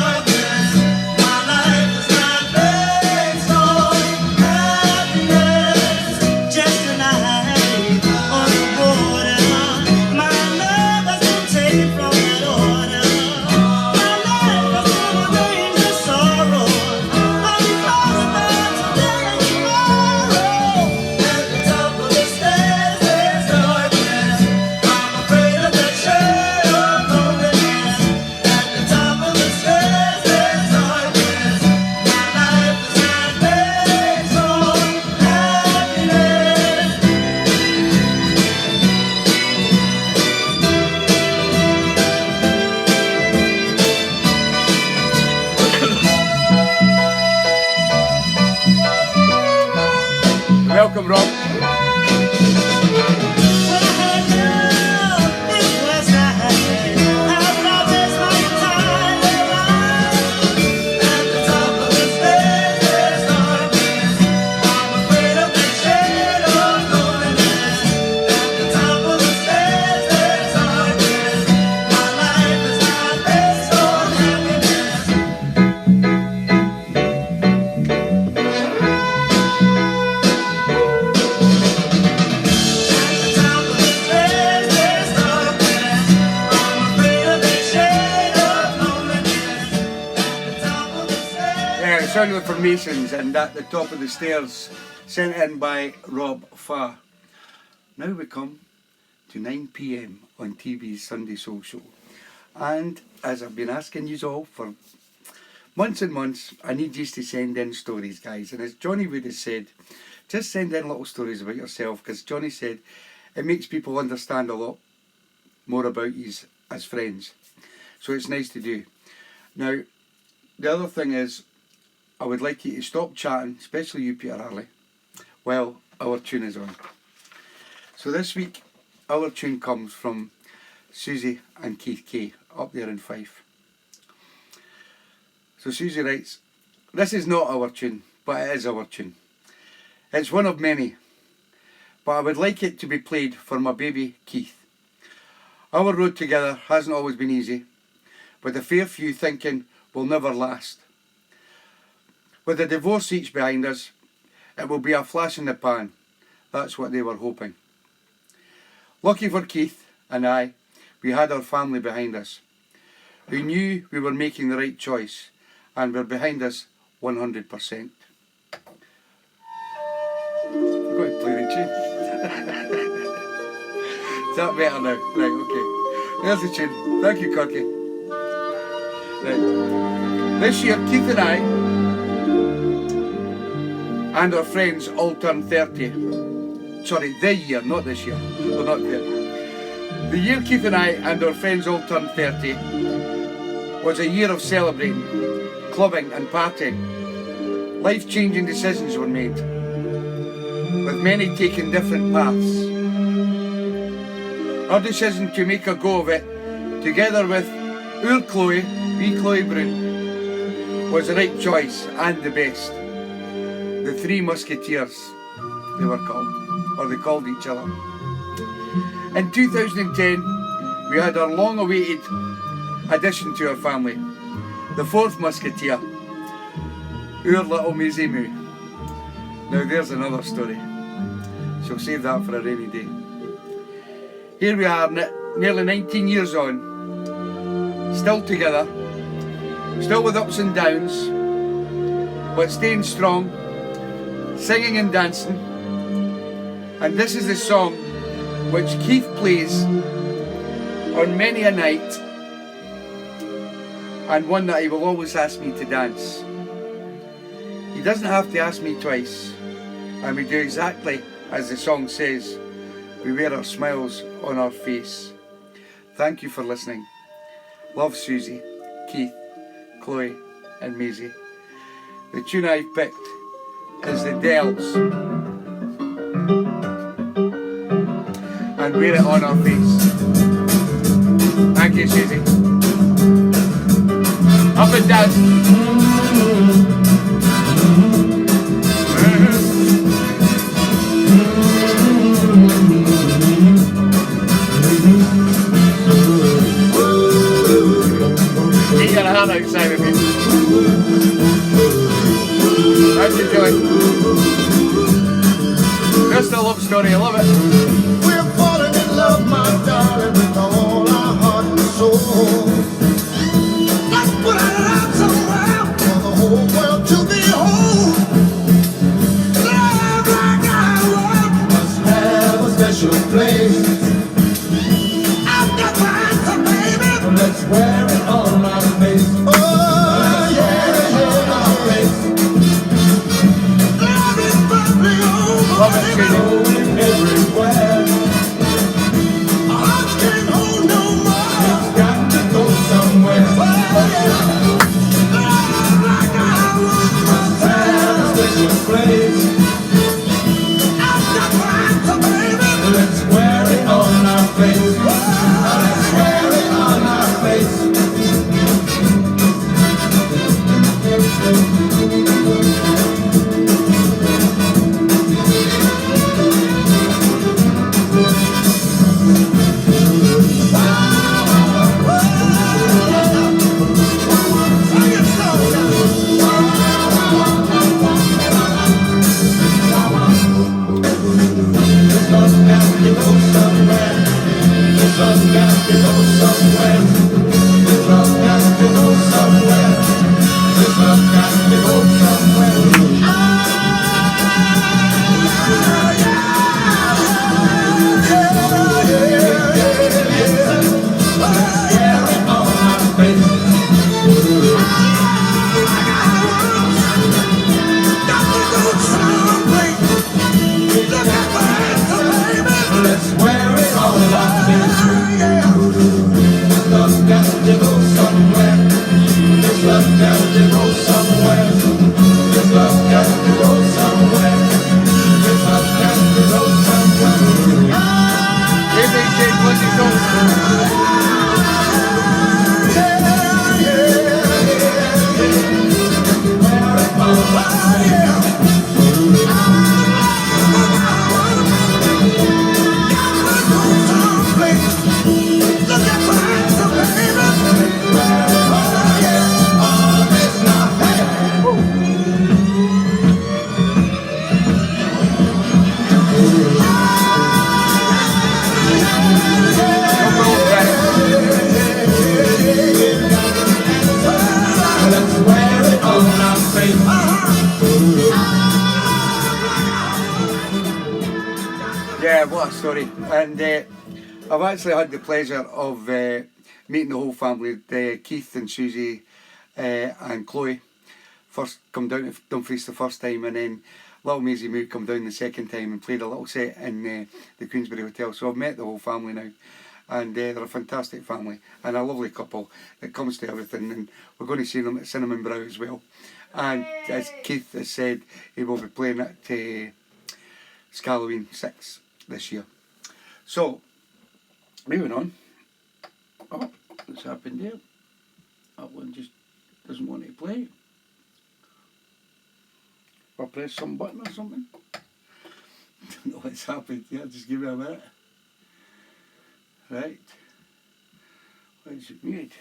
A: Sound of the Formations, and At the Top of the Stairs, sent in by Rob Farr. Now we come to 9 PM on TeeBee's Sunday Soul Show. And as I've been asking you all for months and months, I need you to send in stories, guys. And as Johnny would have said, just send in little stories about yourself, because Johnny said it makes people understand a lot more about you as friends. So it's nice to do. Now, the other thing is, I would like you to stop chatting, especially you, Peter Harley, while our tune is on. So this week, our tune comes from Susie and Keith Kay, up there in Fife. So Susie writes, "This is not our tune, but it is our tune. It's one of many, but I would like it to be played for my baby Keith. Our road together hasn't always been easy, with a fair few thinking will never last. With the divorce each behind us, it will be a flash in the pan. That's what they were hoping. Lucky for Keith and I, we had our family behind us, who knew we were making the right choice and were behind us 100%. I'm going to play the tune. Is that better now? Right, okay. There's the tune. Thank you, Corky. Right. This year, Keith and I and our friends all turned 30. Sorry, the year, not this year. We're not 30. The year Keith and I and our friends all turned 30 was a year of celebrating, clubbing and partying. Life-changing decisions were made, with many taking different paths. Our decision to make a go of it, together with our Chloe, wee Chloe Brune, was the right choice and the best. The Three Musketeers, they were called, or they called each other. In 2010, we had our long-awaited addition to our family, the fourth Musketeer, our little Maisie Moo. Now there's another story. She'll save that for a rainy day. Here we are, nearly 19 years on, still together, still with ups and downs, but staying strong, singing and dancing. And this is the song which Keith plays on many a night, and one that he will always ask me to dance. He doesn't have to ask me twice, and we do exactly as the song says. We wear our smiles on our face. Thank you for listening. Love, Susie, Keith, Chloe and Maisie. The tune I've picked is the Dells, and wear it on our face. Thank you, Susie. Up and down. Get your hand outside of me. How's it going? Just a love story, I love it.
F: We're falling in love, my darling, with all our heart and soul. Let's put our lives around for the whole world to behold. Love like our must have a special place. I've got my answer, baby. Let's wear it on our face. Oh, yeah, on our face. Love is bubbling over.
A: Love it, Susie.
F: Everywhere. Hearts can't hold no more. It's got to go
A: what a story. And I've actually had the pleasure of meeting the whole family, Keith and Susie and Chloe. First come down to Dumfries the first time, and then little Maisie Moo come down the second time and played a little set in the Queensbury Hotel. So I've met the whole family now, and they're a fantastic family and a lovely couple that comes to everything, and we're going to see them at Cinnamon Brow as well. And as Keith has said, he will be playing at Halloween 6 this year. So, moving on. Oh, what's happened there? That one just doesn't want to play. Or press some button or something. I don't know what's happened here, just give me a minute. Right. Why is it muted?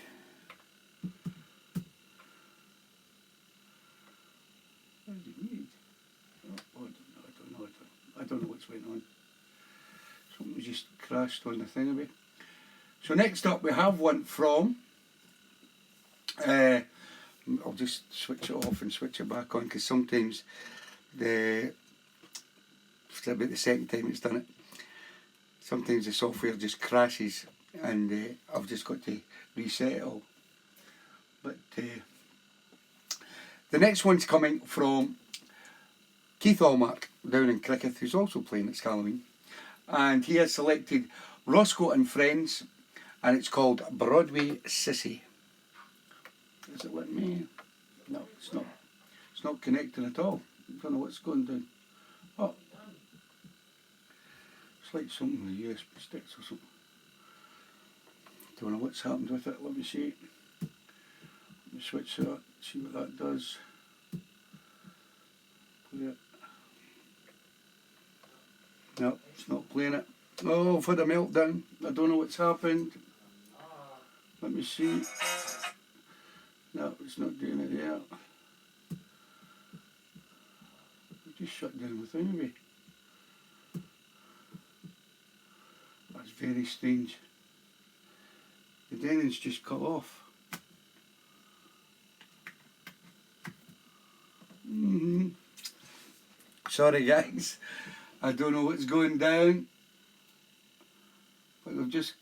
A: Why is it muted? Oh, I don't know what's going on. Something just crashed on the thingamay. So next up we have one from, I'll just switch it off and switch it back on, because sometimes it's about the second time it's done it. Sometimes the software just crashes and I've just got to reset it all. But the next one's coming from Keith Allmark down in Cricket, who's also playing at Halloween, and he has selected Roscoe and Friends, and it's called Broadway Sissy. Is it letting me? No, it's not. It's not connecting at all. I don't know what's going down. Oh, it's like something with USB sticks or something. Don't know what's happened with it. Let me see. Let me switch that. See what that does. Play it. No, it's not playing it. Oh, I've had a meltdown. I don't know what's happened. Let me see. No, it's not doing it yet. I just shut down the thingamay. That's very strange. The Denon's just cut off. Sorry guys, I don't know what's going down, but they've just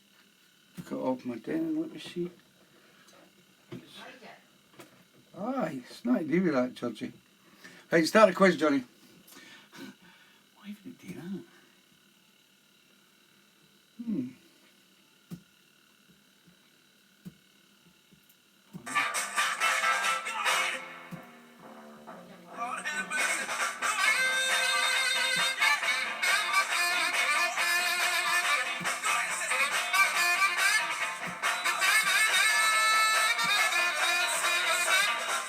A: cut off my Denon. Let me see. Aye, it's not to do with that, Georgie. Right, start a quiz, Johnny. Why would it do that?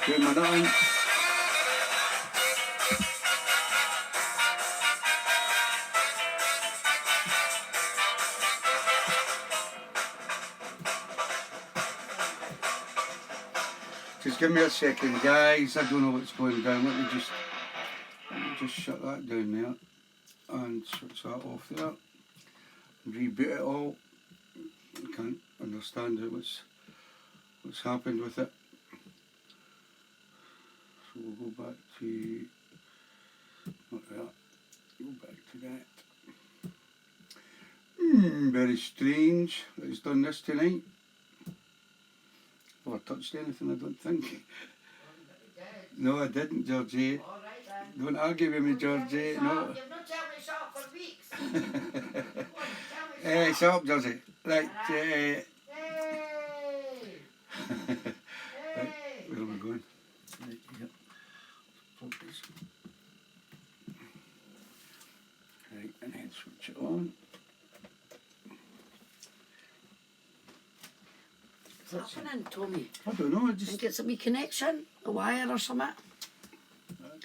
A: Doing my nothing. Just give me a second, guys. I don't know what's going down. Let me just shut that down there and switch that off there. Reboot it all. I can't understand what's happened with it. So we'll go back to not that. Go back to that. Very strange that he's done this tonight. Oh, I touched anything, I don't think. No, I didn't, Georgie. Don't argue with me, Georgie. No.
E: You've not told me shop for weeks.
A: Shut up, Georgie. Right.
E: Hey!
A: Right, where am I going? Right, yep. Right, and then switch it on.
E: What's happening, Tommy?
A: I don't know, I
E: Think it's a wee connection? A wire or something?
A: I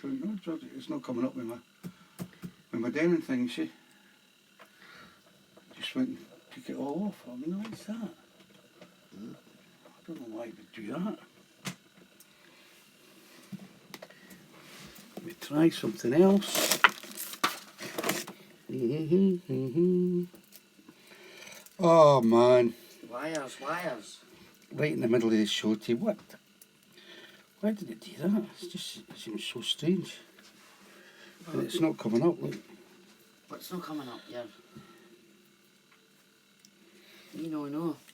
A: don't know, Georgie. It's not coming up with my Denon thing, see? Just went and took it all off. I mean, what's that? I don't know why it would do that. Let me try something else. Oh man.
E: Wires.
A: Right in the middle of the show, what? Why did it do that? It seems so strange. And it's not coming up, look.
E: What's not coming up here? You know.